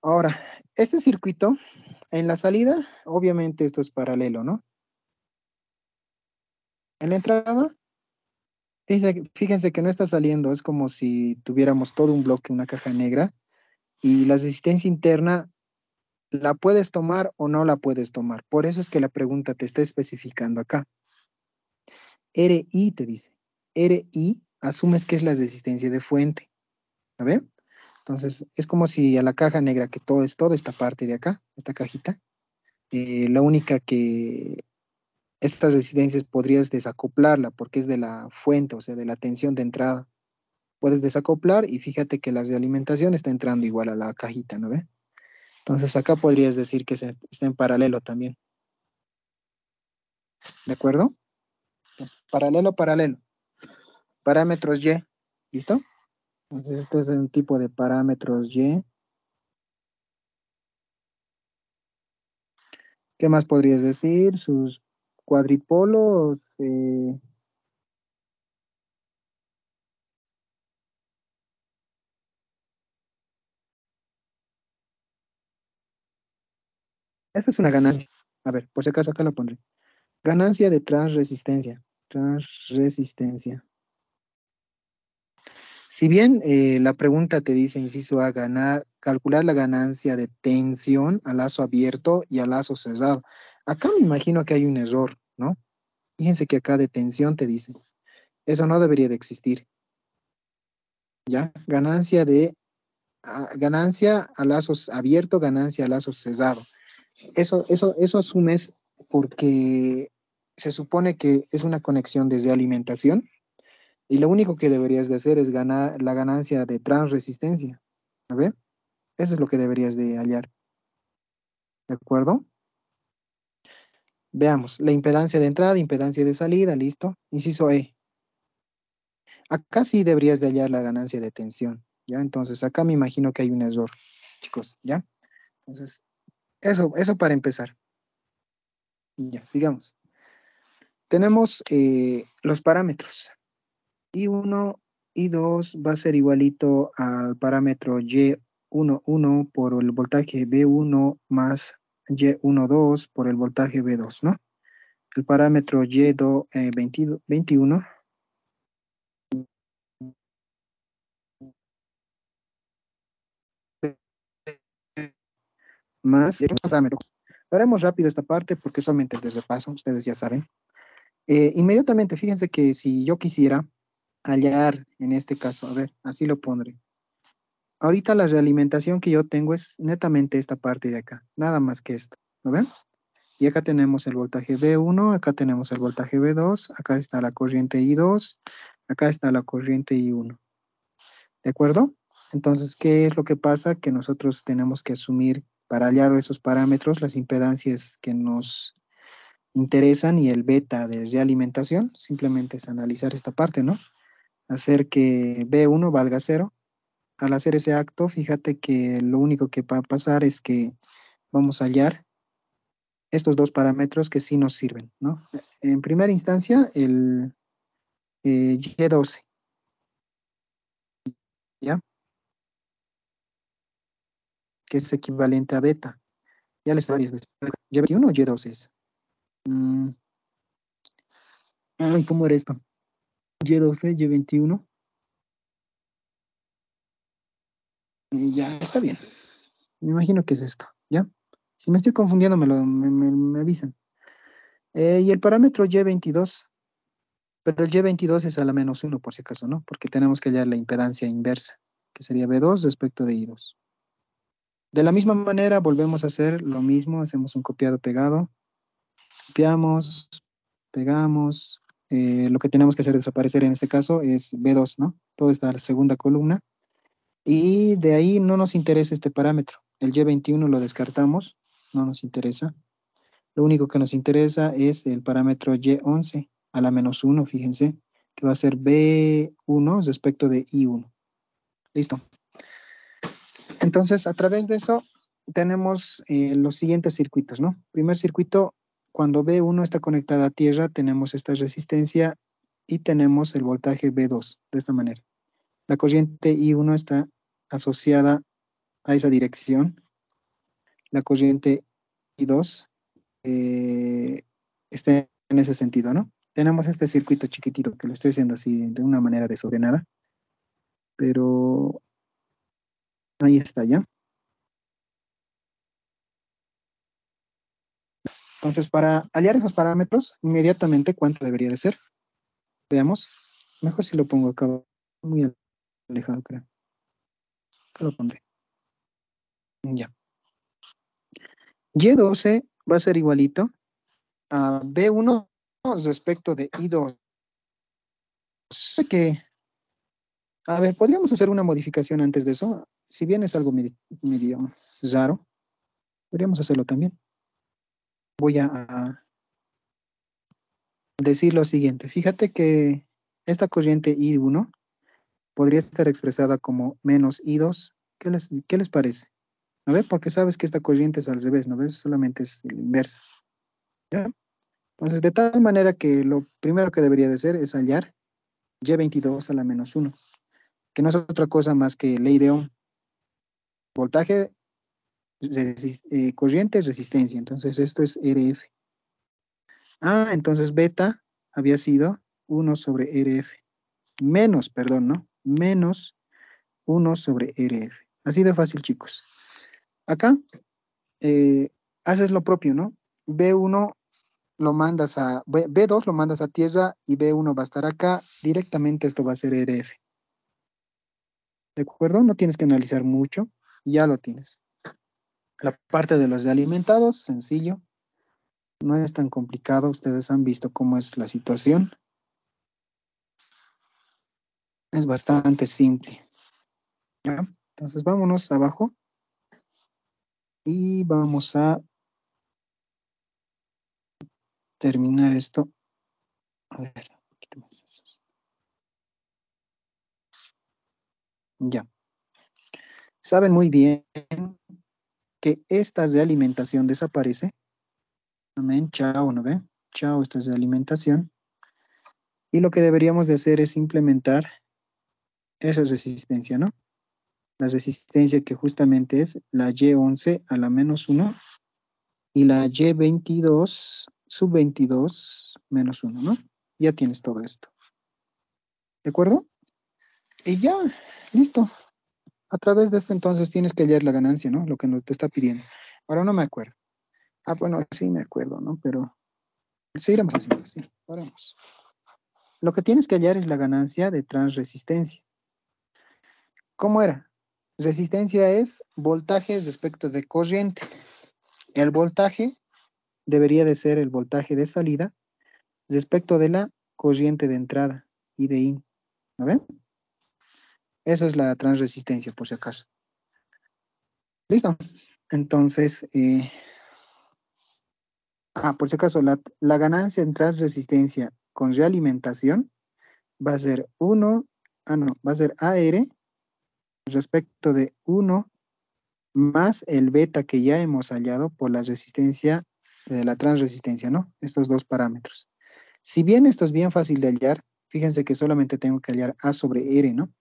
Ahora, este circuito, en la salida, obviamente esto es paralelo, ¿no? En la entrada, fíjense que no está saliendo, es como si tuviéramos todo un bloque, una caja negra, y la resistencia interna ¿La puedes tomar o no la puedes tomar? Por eso es que la pregunta te está especificando acá. RI te dice. RI asumes que es la resistencia de fuente. ¿A ver? Entonces, es como si a la caja negra, que todo es toda esta parte de acá, esta cajita, la única que estas resistencias podrías desacoplarla porque es de la fuente, o sea, de la tensión de entrada. Puedes desacoplar y fíjate que las de alimentación está entrando igual a la cajita, ¿no ve? Entonces acá podrías decir que está en paralelo también, ¿de acuerdo? Paralelo, paralelo. Parámetros Y, ¿listo? Entonces esto es un tipo de parámetros Y. ¿Qué más podrías decir? Sus cuadripolos. Esta es una ganancia. A ver, por si acaso acá lo pondré. Ganancia de transresistencia. Transresistencia. Si bien la pregunta te dice, inciso A, calcular la ganancia de tensión a lazo abierto y a lazo cerrado. Acá me imagino que hay un error, ¿no? Fíjense que acá de tensión te dice. Eso no debería de existir, ¿ya? Ganancia a lazos abierto, ganancia a lazos cerrado. Eso asumes porque se supone que es una conexión desde alimentación y lo único que deberías de hacer es ganar la ganancia de transresistencia. ¿A ver? Eso es lo que deberías de hallar. ¿De acuerdo? Veamos. La impedancia de entrada, impedancia de salida, listo. Inciso E. Acá sí deberías de hallar la ganancia de tensión. ¿Ya? Entonces, acá me imagino que hay un error, chicos. ¿Ya? Entonces, eso para empezar. Ya, sigamos. Tenemos los parámetros. I1, I2 va a ser igualito al parámetro Y11 por el voltaje B1 más Y12 por el voltaje B2, ¿no? El parámetro Y2, 21 más parámetros. Haremos rápido esta parte porque solamente es de repaso, ustedes ya saben. Inmediatamente, fíjense que si yo quisiera hallar, en este caso, a ver, así lo pondré. Ahorita la realimentación que yo tengo es netamente esta parte de acá, nada más que esto, ¿lo ven? Y acá tenemos el voltaje B1, acá tenemos el voltaje B2, acá está la corriente I2, acá está la corriente I1, ¿de acuerdo? Entonces, ¿qué es lo que pasa? Que nosotros tenemos que asumir para hallar esos parámetros las impedancias que nos interesan y el beta de realimentación, simplemente es analizar esta parte, ¿no? Hacer que B1 valga cero. Al hacer ese acto, fíjate que lo único que va a pasar es que vamos a hallar estos dos parámetros que sí nos sirven, ¿no? En primera instancia, el Y12, ¿ya? Que es equivalente a beta. Ya les varias veces. ¿Y21 o Y12 es? Mm, ay, ¿cómo era esto? Y12, Y21. Ya, está bien. Me imagino que es esto, ¿ya? Si me estoy confundiendo, me avisan. Y el parámetro Y22, pero el Y22 es a la menos uno por si acaso, ¿no? Porque tenemos que hallar la impedancia inversa, que sería B2 respecto de I2. De la misma manera, volvemos a hacer lo mismo, hacemos un copiado-pegado, copiamos, pegamos, lo que tenemos que hacer desaparecer en este caso es B2, ¿no? Toda esta segunda columna, y de ahí no nos interesa este parámetro, el Y21 lo descartamos, no nos interesa, lo único que nos interesa es el parámetro Y11 a la menos uno, fíjense, que va a ser B1 respecto de I1. Listo. Entonces, a través de eso, tenemos los siguientes circuitos, ¿no? Primer circuito, cuando B1 está conectada a tierra, tenemos esta resistencia y tenemos el voltaje B2, de esta manera. La corriente I1 está asociada a esa dirección. La corriente I2 está en ese sentido, ¿no? Tenemos este circuito chiquitito que lo estoy haciendo así de una manera desordenada, pero ahí está ya. Entonces, para hallar esos parámetros, inmediatamente, ¿cuánto debería de ser? Veamos. Mejor si lo pongo acá, muy alejado, creo. Acá lo pondré. Ya. Y12 va a ser igualito a B1 respecto de I2. Sé que, a ver, podríamos hacer una modificación antes de eso. Si bien es algo medio raro, podríamos hacerlo también. Voy a decir lo siguiente. Fíjate que esta corriente I1 podría estar expresada como menos I2. ¿Qué les parece? A ver, porque sabes que esta corriente es al revés, ¿no ves? Solamente es la inversa. ¿Ya? Entonces, de tal manera que lo primero que debería de hacer es hallar Y22 a la menos 1, que no es otra cosa más que ley de Ohm. Voltaje, corriente, resistencia. Entonces, esto es RF. Entonces beta había sido 1/RF. Menos, perdón, ¿no? Menos 1/RF. Así de fácil, chicos. Acá eh, haces lo propio, ¿no? B1 lo mandas a, B2 lo mandas a tierra y B1 va a estar acá. Directamente esto va a ser RF. ¿De acuerdo? No tienes que analizar mucho. Ya lo tienes. La parte de los alimentados, sencillo. No es tan complicado. Ustedes han visto cómo es la situación. Es bastante simple. ¿Ya? Entonces vámonos abajo y vamos a terminar esto. A ver, quitemos eso. Ya. Saben muy bien que estas de alimentación desaparece. Amén. Chao, ¿no ven? Chao, estas de alimentación. Y lo que deberíamos de hacer es implementar esa resistencia, ¿no? La resistencia que justamente es la Y11 a la menos 1 y la Y22 sub 22 menos 1, ¿no? Ya tienes todo esto. ¿De acuerdo? Y ya, listo. A través de esto entonces tienes que hallar la ganancia, ¿no? Lo que nos te está pidiendo. Ahora no me acuerdo. Bueno, sí me acuerdo, ¿no? Pero seguiremos haciendo, sí. Haremos. Lo que tienes que hallar es la ganancia de transresistencia. ¿Cómo era? Resistencia es voltaje respecto de corriente. El voltaje debería de ser el voltaje de salida respecto de la corriente de entrada y de in. ¿No ven? Eso es la transresistencia, por si acaso. ¿Listo? Entonces, por si acaso, la ganancia en transresistencia con realimentación va a ser 1, no, va a ser AR respecto de 1 más el beta que ya hemos hallado por la resistencia de la transresistencia, ¿no? Estos dos parámetros. Si bien esto es bien fácil de hallar, fíjense que solamente tengo que hallar A sobre R, ¿no?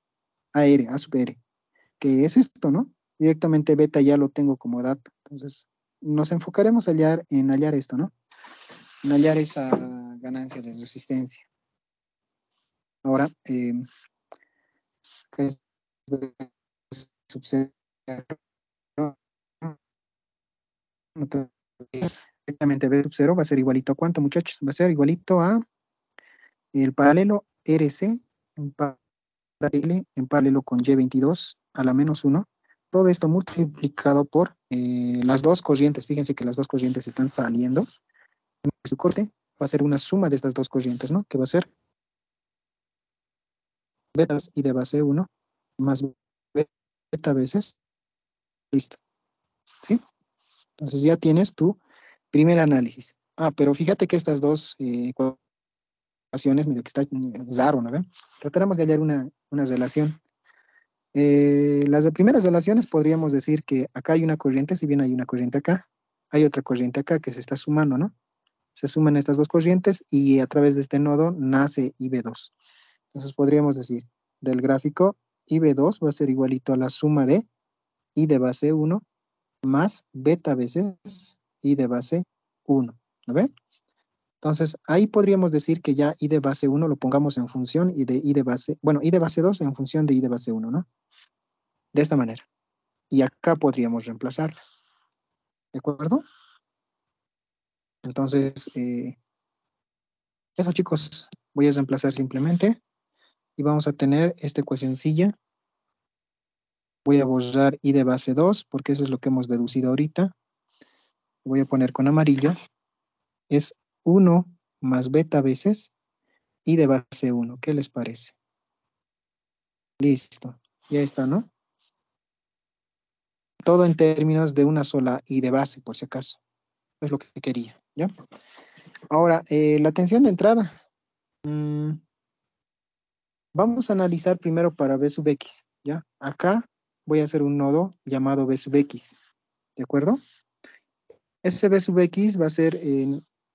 A sub R, que es esto, ¿no? Directamente beta ya lo tengo como dato. Entonces, nos enfocaremos en hallar esto, ¿no? En hallar esa ganancia de resistencia. Ahora, ¿qué es sub 0? Directamente B sub 0 va a ser igualito a ¿cuánto, muchachos? Va a ser igualito a el paralelo RC en paralelo con Y22 a la menos 1. Todo esto multiplicado por las dos corrientes. Fíjense que las dos corrientes están saliendo. Su corte va a ser una suma de estas dos corrientes, ¿no? Que va a ser betas y de base 1 más beta veces. Listo. ¿Sí? Entonces ya tienes tu primer análisis. Pero fíjate que estas dos ecuaciones, medio que está raro, ¿no ven? Trataremos de hallar una relación. Las de primeras relaciones podríamos decir que acá hay una corriente, si bien hay una corriente acá, hay otra corriente acá que se está sumando, ¿no? Se suman estas dos corrientes y a través de este nodo nace IB2. Entonces podríamos decir, del gráfico, IB2 va a ser igualito a la suma de I de base 1 más beta veces I de base 1. ¿No ven? Entonces, ahí podríamos decir que ya I de base 1 lo pongamos en función y de I de base, bueno, I de base 2 en función de I de base 1, ¿no? De esta manera. Y acá podríamos reemplazarla. ¿De acuerdo? Entonces, eso chicos, voy a reemplazar simplemente y vamos a tener esta ecuacioncilla. Voy a borrar i de base 2 porque eso es lo que hemos deducido ahorita. Voy a poner con amarillo. Es 1 más beta veces i de base 1. ¿Qué les parece? Listo. Ya está, ¿no? Todo en términos de una sola i de base, por si acaso. Es lo que quería, ¿ya? Ahora, la tensión de entrada. Mm, vamos a analizar primero para B sub X, ¿ya? Acá voy a hacer un nodo llamado B sub X, ¿de acuerdo? Ese B sub X va a ser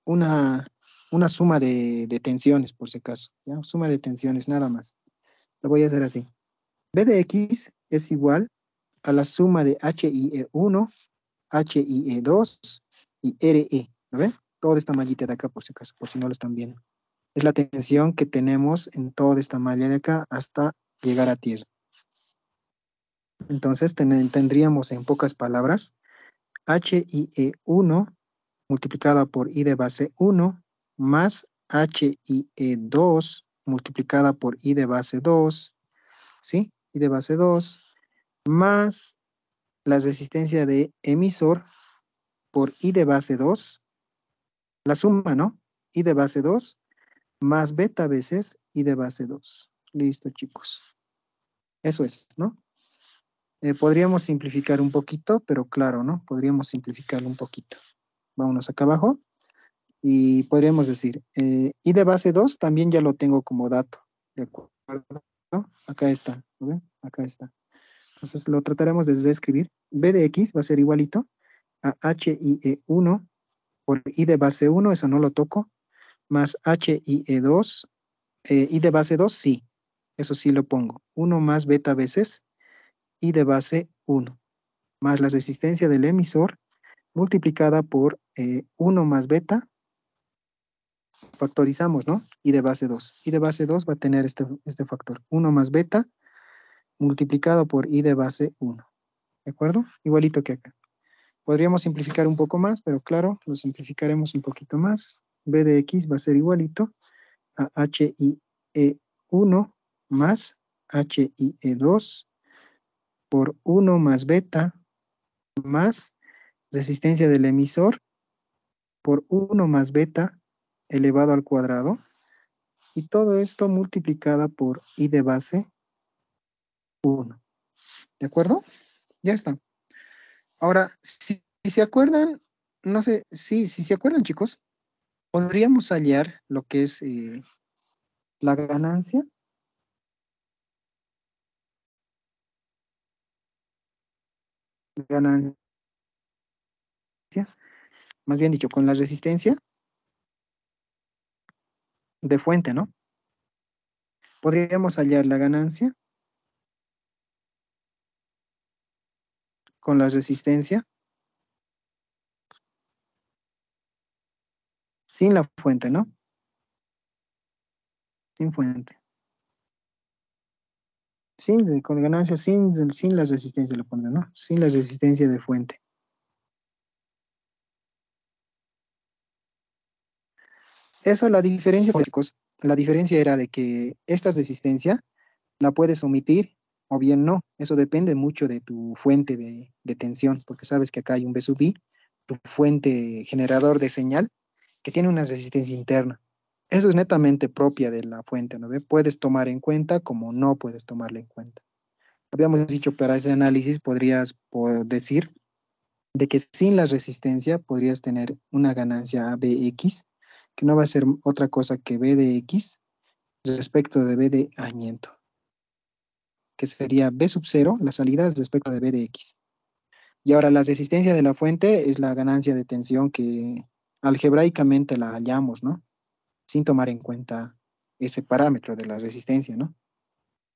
una, una suma de tensiones, por si acaso, ¿ya? Suma de tensiones, nada más. Lo voy a hacer así. B de X es igual a la suma de HIE1, HIE2 y RE, ¿no ven? Toda esta mallita de acá, por si acaso, por si no lo están viendo. Es la tensión que tenemos en toda esta malla de acá hasta llegar a tierra. Entonces tendríamos en pocas palabras HIE1 multiplicada por I de base 1 más HIE2 multiplicada por I de base 2, ¿sí? I de base 2 más la resistencia de emisor por I de base 2, la suma, ¿no? I de base 2 más beta veces I de base 2. Listo, chicos. Eso es, ¿no? Podríamos simplificar un poquito, pero claro, ¿no? Podríamos simplificarlo un poquito. Vámonos acá abajo y podríamos decir, I de base 2 también ya lo tengo como dato, ¿de acuerdo? Acá está, ¿no ven? Acá está. Entonces lo trataremos de escribir. B de X va a ser igualito a HIE1 por I de base 1, eso no lo toco, más HIE2, I de base 2, sí, eso sí lo pongo. 1 más beta veces I de base 1, más la resistencia del emisor multiplicada por 1 más beta, factorizamos, ¿no? I de base 2. I de base 2 va a tener este factor, 1 más beta multiplicado por I de base 1. ¿De acuerdo? Igualito que acá. Podríamos simplificar un poco más, pero claro, lo simplificaremos un poquito más. B de X va a ser igualito a HIE1 más HIE2 por 1 más beta más resistencia del emisor por 1 más beta elevado al cuadrado, y todo esto multiplicada por I de base 1. ¿De acuerdo? Ya está. Ahora, si se acuerdan, no sé, si se acuerdan, chicos, podríamos hallar lo que es la ganancia, ganancia, más bien dicho, con la resistencia de fuente, ¿no? Podríamos hallar la ganancia con la resistencia sin la fuente, ¿no? Sin fuente. Con ganancia sin la resistencia lo pondré, ¿no? Sin la resistencia de fuente. Eso, la diferencia, chicos, la diferencia era de que esta resistencia la puedes omitir o bien no. Eso depende mucho de tu fuente de tensión, porque sabes que acá hay un B sub I, tu fuente generador de señal, que tiene una resistencia interna. Eso es netamente propia de la fuente, ¿no ve? Puedes tomar en cuenta como no puedes tomarla en cuenta. Habíamos dicho, para ese análisis podrías decir de que sin la resistencia podrías tener una ganancia Bx, que no va a ser otra cosa que B de X respecto de B de añento, que sería B sub 0, la salida respecto de B de X. Y ahora la resistencia de la fuente es la ganancia de tensión que algebraicamente la hallamos, ¿no? Sin tomar en cuenta ese parámetro de la resistencia, ¿no?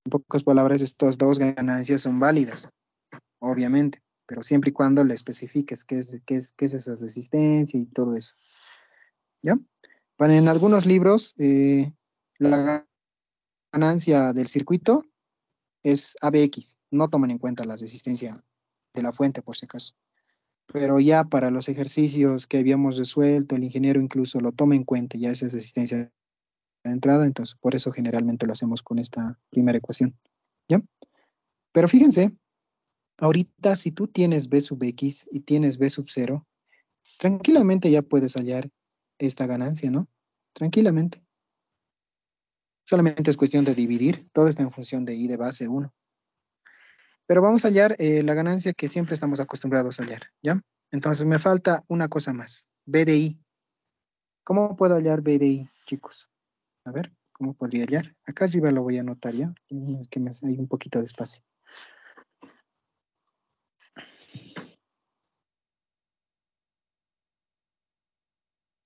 En pocas palabras, estas dos ganancias son válidas, obviamente, pero siempre y cuando le especifiques qué es esa resistencia y todo eso, ¿ya? En algunos libros, la ganancia del circuito es ABX, no toman en cuenta la resistencia de la fuente, por si acaso. pero ya para los ejercicios que habíamos resuelto, el ingeniero incluso lo toma en cuenta, ya esa es resistencia de entrada, entonces por eso generalmente lo hacemos con esta primera ecuación, ¿ya? Pero fíjense, ahorita si tú tienes B sub X y tienes B sub 0, tranquilamente ya puedes hallar esta ganancia, ¿no? Tranquilamente. Solamente es cuestión de dividir, todo está en función de I de base 1. Pero vamos a hallar la ganancia que siempre estamos acostumbrados a hallar, ¿ya? Entonces me falta una cosa más, B de I. ¿Cómo puedo hallar B de I, chicos? A ver, ¿cómo podría hallar? Acá arriba lo voy a anotar ya, es que hay un poquito de espacio.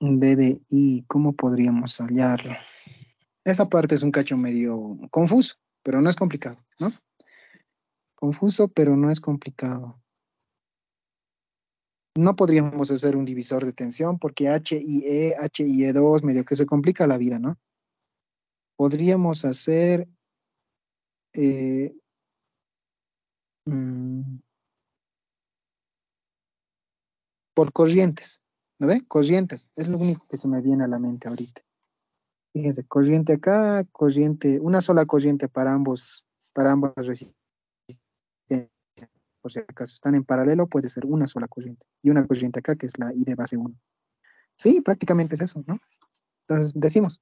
B de I, ¿cómo podríamos hallarlo? Esa parte es un cacho medio confuso, pero no es complicado, ¿no? Confuso, pero no es complicado. No podríamos hacer un divisor de tensión porque H y E2 medio que se complica la vida, ¿no? Podríamos hacer eh, mm, por corrientes, ¿no ve? Corrientes, es lo único que se me viene a la mente ahorita. Fíjense, corriente acá, corriente, una sola corriente para ambas resistencias, por si acaso están en paralelo, puede ser una sola corriente. Y una corriente acá que es la I de base 1. Sí, prácticamente es eso, ¿no? Entonces decimos,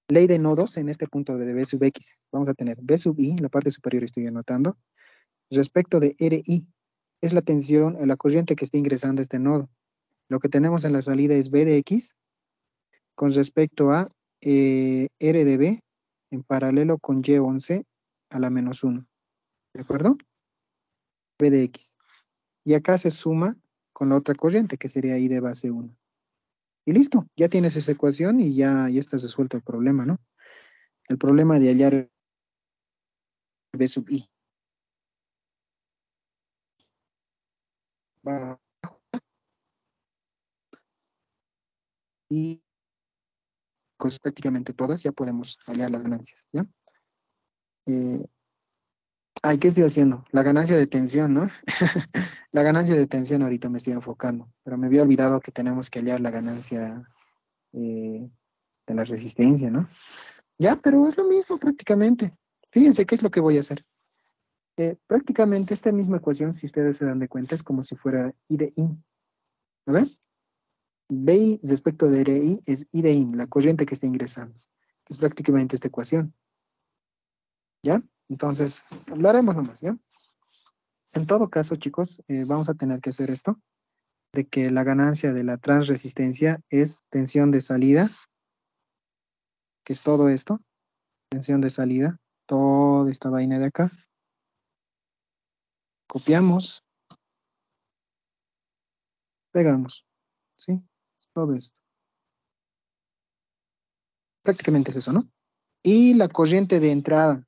ley de nodos en este punto de B sub X. Vamos a tener B sub I, en la parte superior estoy anotando, respecto de RI. Es la tensión, la corriente que está ingresando a este nodo. Lo que tenemos en la salida es B de X con respecto a R de B en paralelo con Y11 a la menos 1. ¿De acuerdo? B de X. Y acá se suma con la otra corriente que sería I de base 1. Y listo, ya tienes esa ecuación y ya estás resuelto el problema, ¿no? El problema de hallar B sub I. Va, y pues prácticamente todas ya podemos hallar las ganancias, ¿ya? Eh, ay, ¿qué estoy haciendo? La ganancia de tensión, ¿no? La ganancia de tensión ahorita me estoy enfocando, pero me había olvidado que tenemos que hallar la ganancia eh, de la resistencia, ¿no? Ya, pero es lo mismo prácticamente. Fíjense qué es lo que voy a hacer. Prácticamente esta misma ecuación, si ustedes se dan de cuenta, es como si fuera I de IN. ¿A ver? BI respecto de RI es I de IN, la corriente que está ingresando. Es prácticamente esta ecuación. ¿Ya? Entonces, lo haremos nomás, ¿ya? En todo caso, chicos, vamos a tener que hacer esto, de que la ganancia de la transresistencia es tensión de salida, que es todo esto, tensión de salida, toda esta vaina de acá. Copiamos, pegamos, ¿sí? Todo esto. Prácticamente es eso, ¿no? Y la corriente de entrada,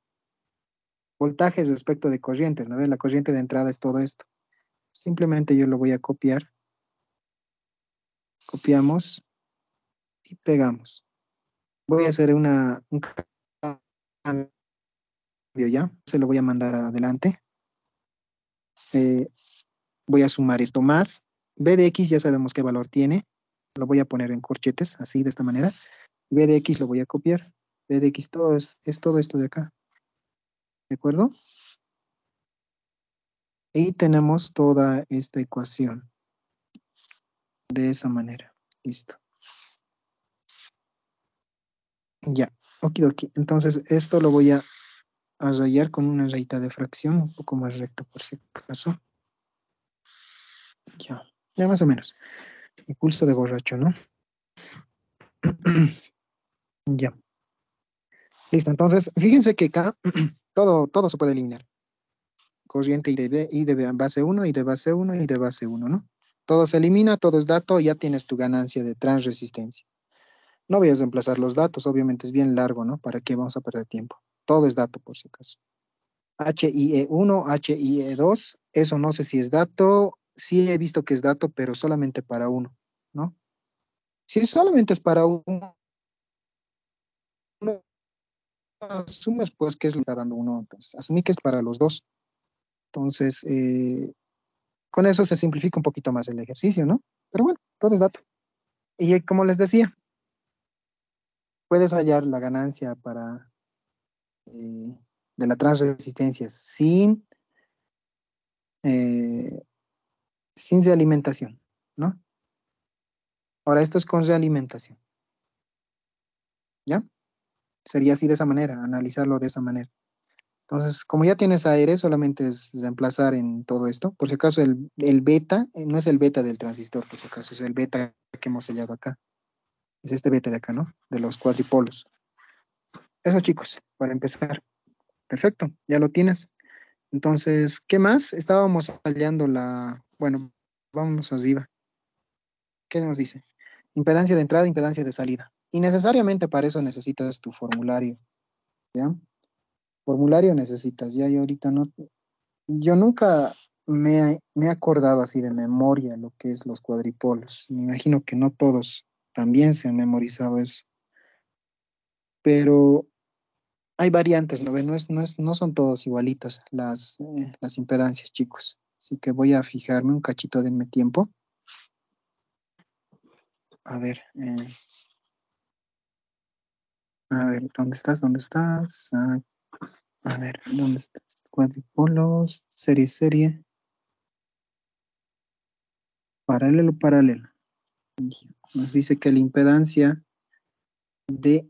voltajes respecto de corrientes, ¿no ves? La corriente de entrada es todo esto. Simplemente yo lo voy a copiar, copiamos y pegamos. Voy a hacer un cambio ya, se lo voy a mandar adelante. Eh, Voy a sumar esto más. B de X ya sabemos qué valor tiene. Lo voy a poner en corchetes, así, de esta manera. B de X lo voy a copiar. B de X todo es todo esto de acá. ¿De acuerdo? Y tenemos toda esta ecuación de esa manera. Listo. Ya. Ok. Entonces, esto lo voy a rayar con una rayita de fracción un poco más recto, por si acaso. Ya. Ya más o menos. Impulso de borracho, ¿no? Ya. Listo. Entonces, fíjense que acá todo se puede eliminar. Corriente y de base 1 y de base 1 y de base 1, ¿no? Todo se elimina, todo es dato, ya tienes tu ganancia de transresistencia. No voy a reemplazar los datos, obviamente es bien largo, ¿no? ¿Para qué vamos a perder tiempo? Todo es dato, por si acaso. HIE1, HIE2, eso no sé si es dato, sí he visto que es dato, pero solamente para uno, ¿no? Si solamente es para uno, asumes pues que es lo que está dando uno, entonces asumí que es para los dos. Entonces, con eso se simplifica un poquito más el ejercicio, ¿no? Pero bueno, todo es dato. Y como les decía, puedes hallar la ganancia de la transresistencia eh, sin realimentación, ¿no? Ahora, esto es con realimentación, ¿ya? Sería así de esa manera, analizarlo de esa manera. Entonces, como ya tienes aire, solamente es reemplazar en todo esto. Por si acaso, el beta, no es el beta del transistor, por si acaso, es el beta que hemos sellado acá. Es este beta de acá, ¿no? De los cuadripolos. Eso, chicos, para empezar. Perfecto, ya lo tienes. Entonces, ¿qué más? Estábamos hallando bueno, vamos arriba. ¿Qué nos dice? Impedancia de entrada, impedancia de salida. Y necesariamente para eso necesitas tu formulario, ¿ya? Formulario necesitas, ya yo ahorita no, yo nunca me he acordado así de memoria lo que es los cuadripolos. Me imagino que no todos también se han memorizado eso, pero hay variantes, ¿no ve? No son todos igualitos las impedancias, chicos. Así que voy a fijarme un cachito, denme tiempo. A ver, a ver, ¿dónde estás? ¿Dónde estás? A ver, ¿dónde estás? Cuadripolos, serie, paralelo. Nos dice que la impedancia de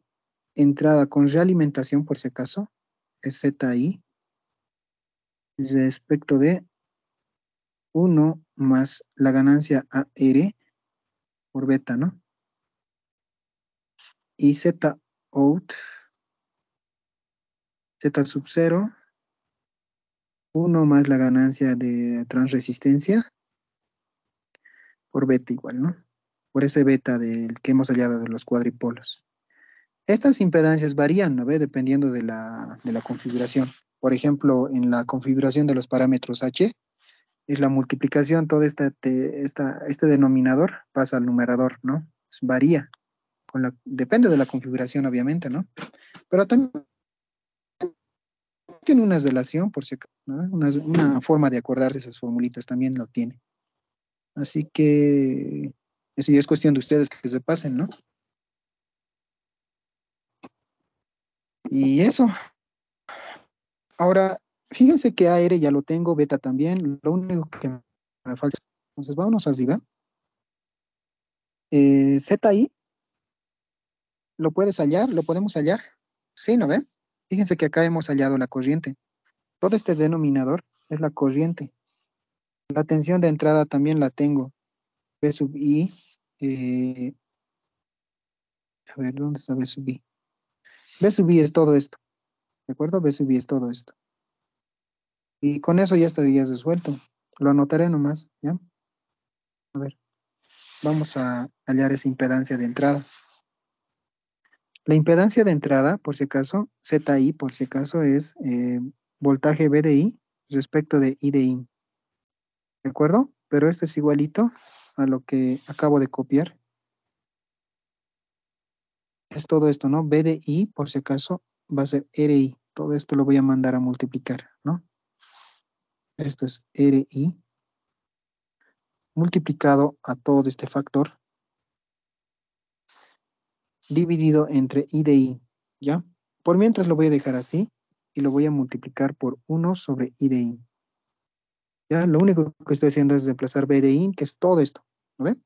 entrada con realimentación, por si acaso, es ZI, respecto de uno más la ganancia AR por beta, ¿no? Y Z out, Z sub 0, uno más la ganancia de transresistencia por beta igual, ¿no? Por ese beta del que hemos hallado de los cuadripolos. Estas impedancias varían, ¿no ve? Dependiendo de la configuración. Por ejemplo, en la configuración de los parámetros H, es la multiplicación, todo este denominador pasa al numerador, ¿no? Varía, depende de la configuración, obviamente, ¿no? Pero también tiene una relación, por si acaso, ¿no? Una forma de acordarse esas formulitas también lo tiene. Así que eso ya es cuestión de ustedes que se pasen, ¿no? Y eso. Ahora, fíjense que AR ya lo tengo, beta también, lo único que me falta. Entonces, vámonos a Ziga. ZI, ¿lo puedes hallar? ¿Lo podemos hallar? Sí, ¿no ve? Fíjense que acá hemos hallado la corriente. Todo este denominador es la corriente. La tensión de entrada también la tengo. B sub I. eh, a ver, ¿dónde está B sub I? B sub I es todo esto, ¿de acuerdo? B sub I es todo esto. Y con eso ya estaría resuelto. Lo anotaré nomás, ¿ya? A ver, vamos a hallar esa impedancia de entrada. La impedancia de entrada, por si acaso, ZI, por si acaso, es voltaje V de I respecto de I de IN, ¿de acuerdo? Pero esto es igualito a lo que acabo de copiar. Es todo esto, ¿no? B de I, por si acaso, va a ser RI. Todo esto lo voy a mandar a multiplicar, ¿no? Esto es RI multiplicado a todo este factor dividido entre I de I, ¿ya? Por mientras lo voy a dejar así y lo voy a multiplicar por 1 sobre I de I. Ya, lo único que estoy haciendo es reemplazar B de I, que es todo esto, ¿no ve?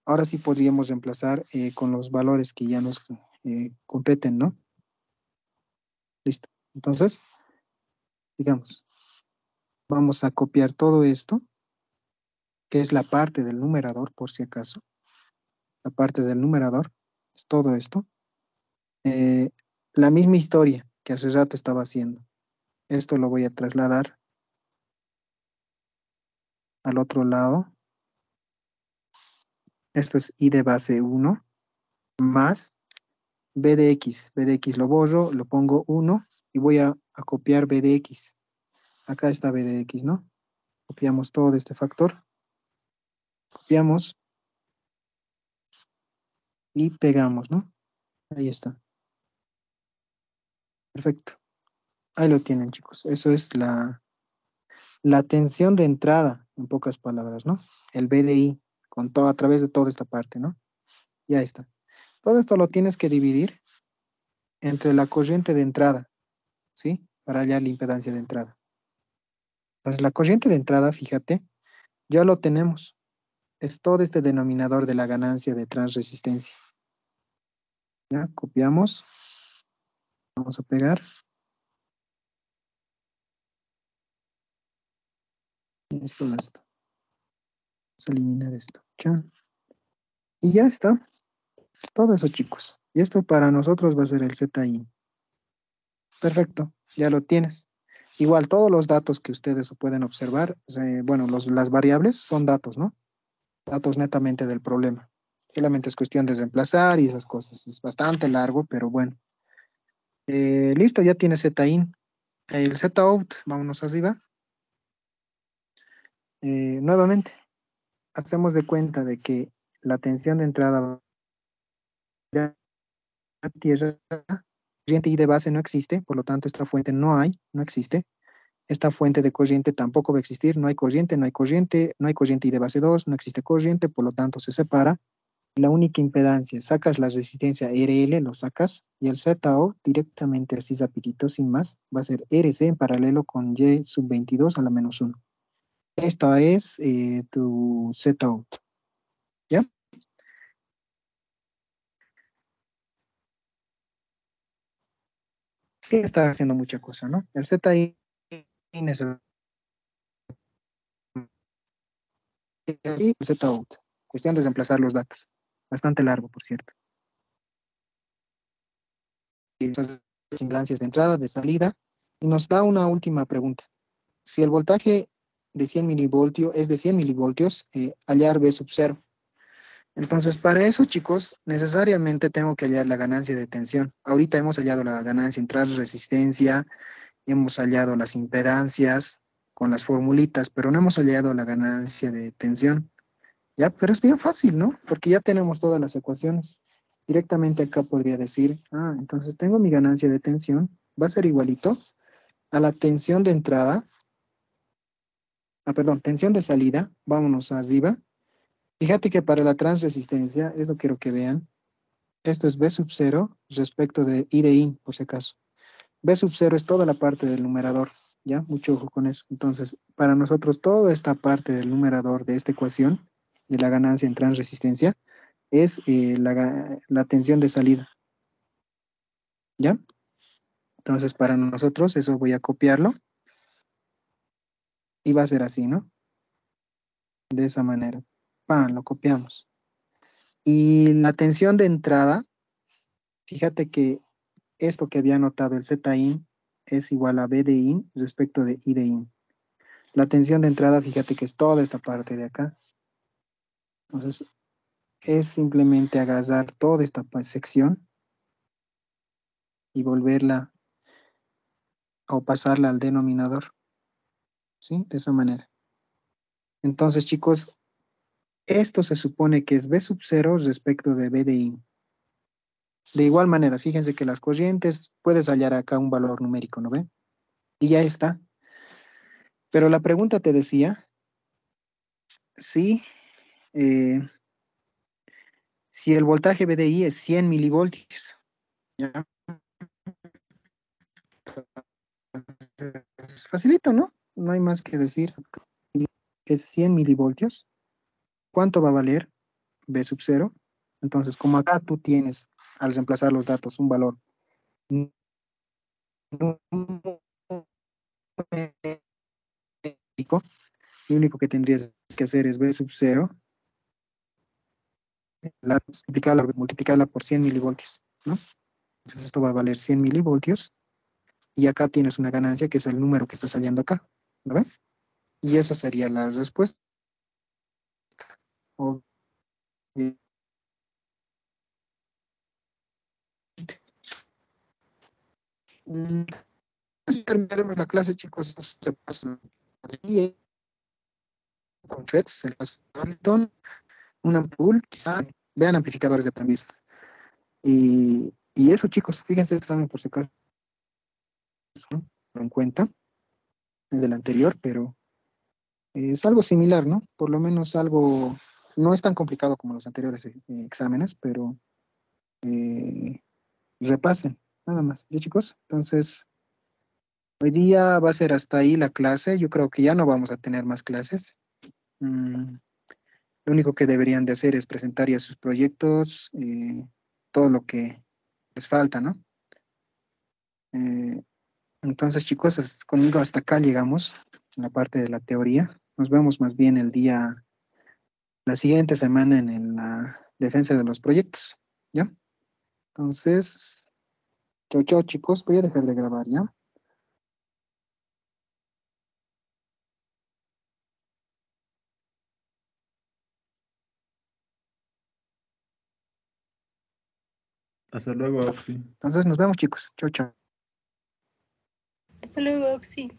Ahora sí podríamos reemplazar con los valores que ya nos competen, ¿no? Listo. Entonces, digamos, vamos a copiar todo esto, que es la parte del numerador, por si acaso. La parte del numerador es todo esto. Eh, la misma historia que hace rato estaba haciendo. Esto lo voy a trasladar al otro lado. Esto es I de base 1 más B de X. B de X lo borro, lo pongo 1 y voy a copiar B de X. Acá está B de X, ¿no? Copiamos todo este factor. Copiamos y pegamos, ¿no? Ahí está. Perfecto. Ahí lo tienen, chicos. Eso es La tensión de entrada, en pocas palabras, ¿no? El BDI, con todo, a través de toda esta parte, ¿no? Ya está. Todo esto lo tienes que dividir entre la corriente de entrada, ¿sí? Para hallar la impedancia de entrada. Entonces, la corriente de entrada, fíjate, ya lo tenemos. Es todo este denominador de la ganancia de transresistencia. Ya, copiamos, vamos a pegar. Esto, esto. Vamos a eliminar esto. Chan. Y ya está. Todo eso, chicos. Y esto para nosotros va a ser el ZI. Perfecto, ya lo tienes. Igual, todos los datos que ustedes pueden observar, bueno, las variables son datos, ¿no? Datos netamente del problema. Solamente es cuestión de reemplazar y esas cosas. Es bastante largo, pero bueno. Listo, ya tiene ZIN. El ZOUT, vámonos arriba. Nuevamente, hacemos de cuenta de que la tensión de entrada a tierra, corriente I de base no existe, por lo tanto esta fuente no hay, no existe. Esta fuente de corriente tampoco va a existir, no hay corriente, no hay corriente, no hay corriente I de base 2, no existe corriente, por lo tanto se separa. La única impedancia, sacas la resistencia RL, lo sacas, y el ZO directamente así rapidito, sin más, va a ser RC en paralelo con Y sub 22 a la menos 1. Esta es tu ZO, ¿ya? Sí está haciendo mucha cosa, ¿no? El ZI es el ZOUT. Cuestión de reemplazar los datos. Bastante largo, por cierto. Y esas impedancias de entrada, de salida. Y nos da una última pregunta. Si el voltaje de 100 milivoltios es de 100 milivoltios, hallar V sub 0. Entonces, para eso, chicos, necesariamente tengo que hallar la ganancia de tensión. Ahorita hemos hallado la ganancia en resistencia, hemos hallado las impedancias con las formulitas, pero no hemos hallado la ganancia de tensión. Ya, pero es bien fácil, ¿no? Porque ya tenemos todas las ecuaciones. Directamente acá podría decir, entonces tengo mi ganancia de tensión, va a ser igualito a la tensión de entrada, perdón, tensión de salida, vámonos arriba. Fíjate que para la transresistencia, esto quiero que vean, esto es B sub 0 respecto de I de IN, por si acaso. B sub 0 es toda la parte del numerador, ¿ya? Mucho ojo con eso. Entonces, para nosotros, toda esta parte del numerador de esta ecuación, de la ganancia en transresistencia, es la tensión de salida, ¿ya? Entonces, para nosotros, eso voy a copiarlo y va a ser así, ¿no? De esa manera. ¡Pam! Lo copiamos. Y la tensión de entrada, fíjate que esto que había anotado, el ZIN, es igual a B de IN respecto de I de IN. La tensión de entrada, fíjate que es toda esta parte de acá. Entonces, es simplemente agarrar toda esta sección y volverla o pasarla al denominador, ¿sí? De esa manera. Entonces, chicos, esto se supone que es B sub 0 respecto de B de I. De igual manera, fíjense que las corrientes, puedes hallar acá un valor numérico, ¿no ven? Y ya está. Pero la pregunta te decía, si, eh, si el voltaje BDI es 100 milivoltios, ¿ya? Es facilito, ¿no? No hay más que decir. Es 100 milivoltios. ¿Cuánto va a valer B sub 0? Entonces, como acá tú tienes, al reemplazar los datos, un valor numérico, lo único que tendrías que hacer es B sub 0, multiplicarla por 100 milivoltios, ¿no? Entonces esto va a valer 100 milivoltios y acá tienes una ganancia que es el número que está saliendo acá, ¿no ven? Y esa sería la respuesta. Mm, Así terminaremos la clase, chicos. Esto se pasa aquí, con FETs, el caso de Arlington, un ampul, quizá vean amplificadores de transistor. Y eso, chicos, fíjense este examen por si acaso, ¿no? Lo en cuenta, el del anterior, pero Es algo similar, ¿no? Por lo menos algo, no es tan complicado como los anteriores exámenes, pero eh, repasen, nada más. ¿Ya, chicos? Entonces, hoy día va a ser hasta ahí la clase. Yo creo que ya no vamos a tener más clases. Mm, lo único que deberían de hacer es presentar ya sus proyectos, todo lo que les falta, ¿no? Eh, entonces, chicos, conmigo hasta acá llegamos, en la parte de la teoría. Nos vemos más bien la siguiente semana en la defensa de los proyectos, ¿ya? Entonces, chao, chao, chicos. Voy a dejar de grabar, ¿ya?
Hasta luego, Oxy.
Entonces, nos vemos, chicos. Chao, chao.
Hasta luego, Oxy.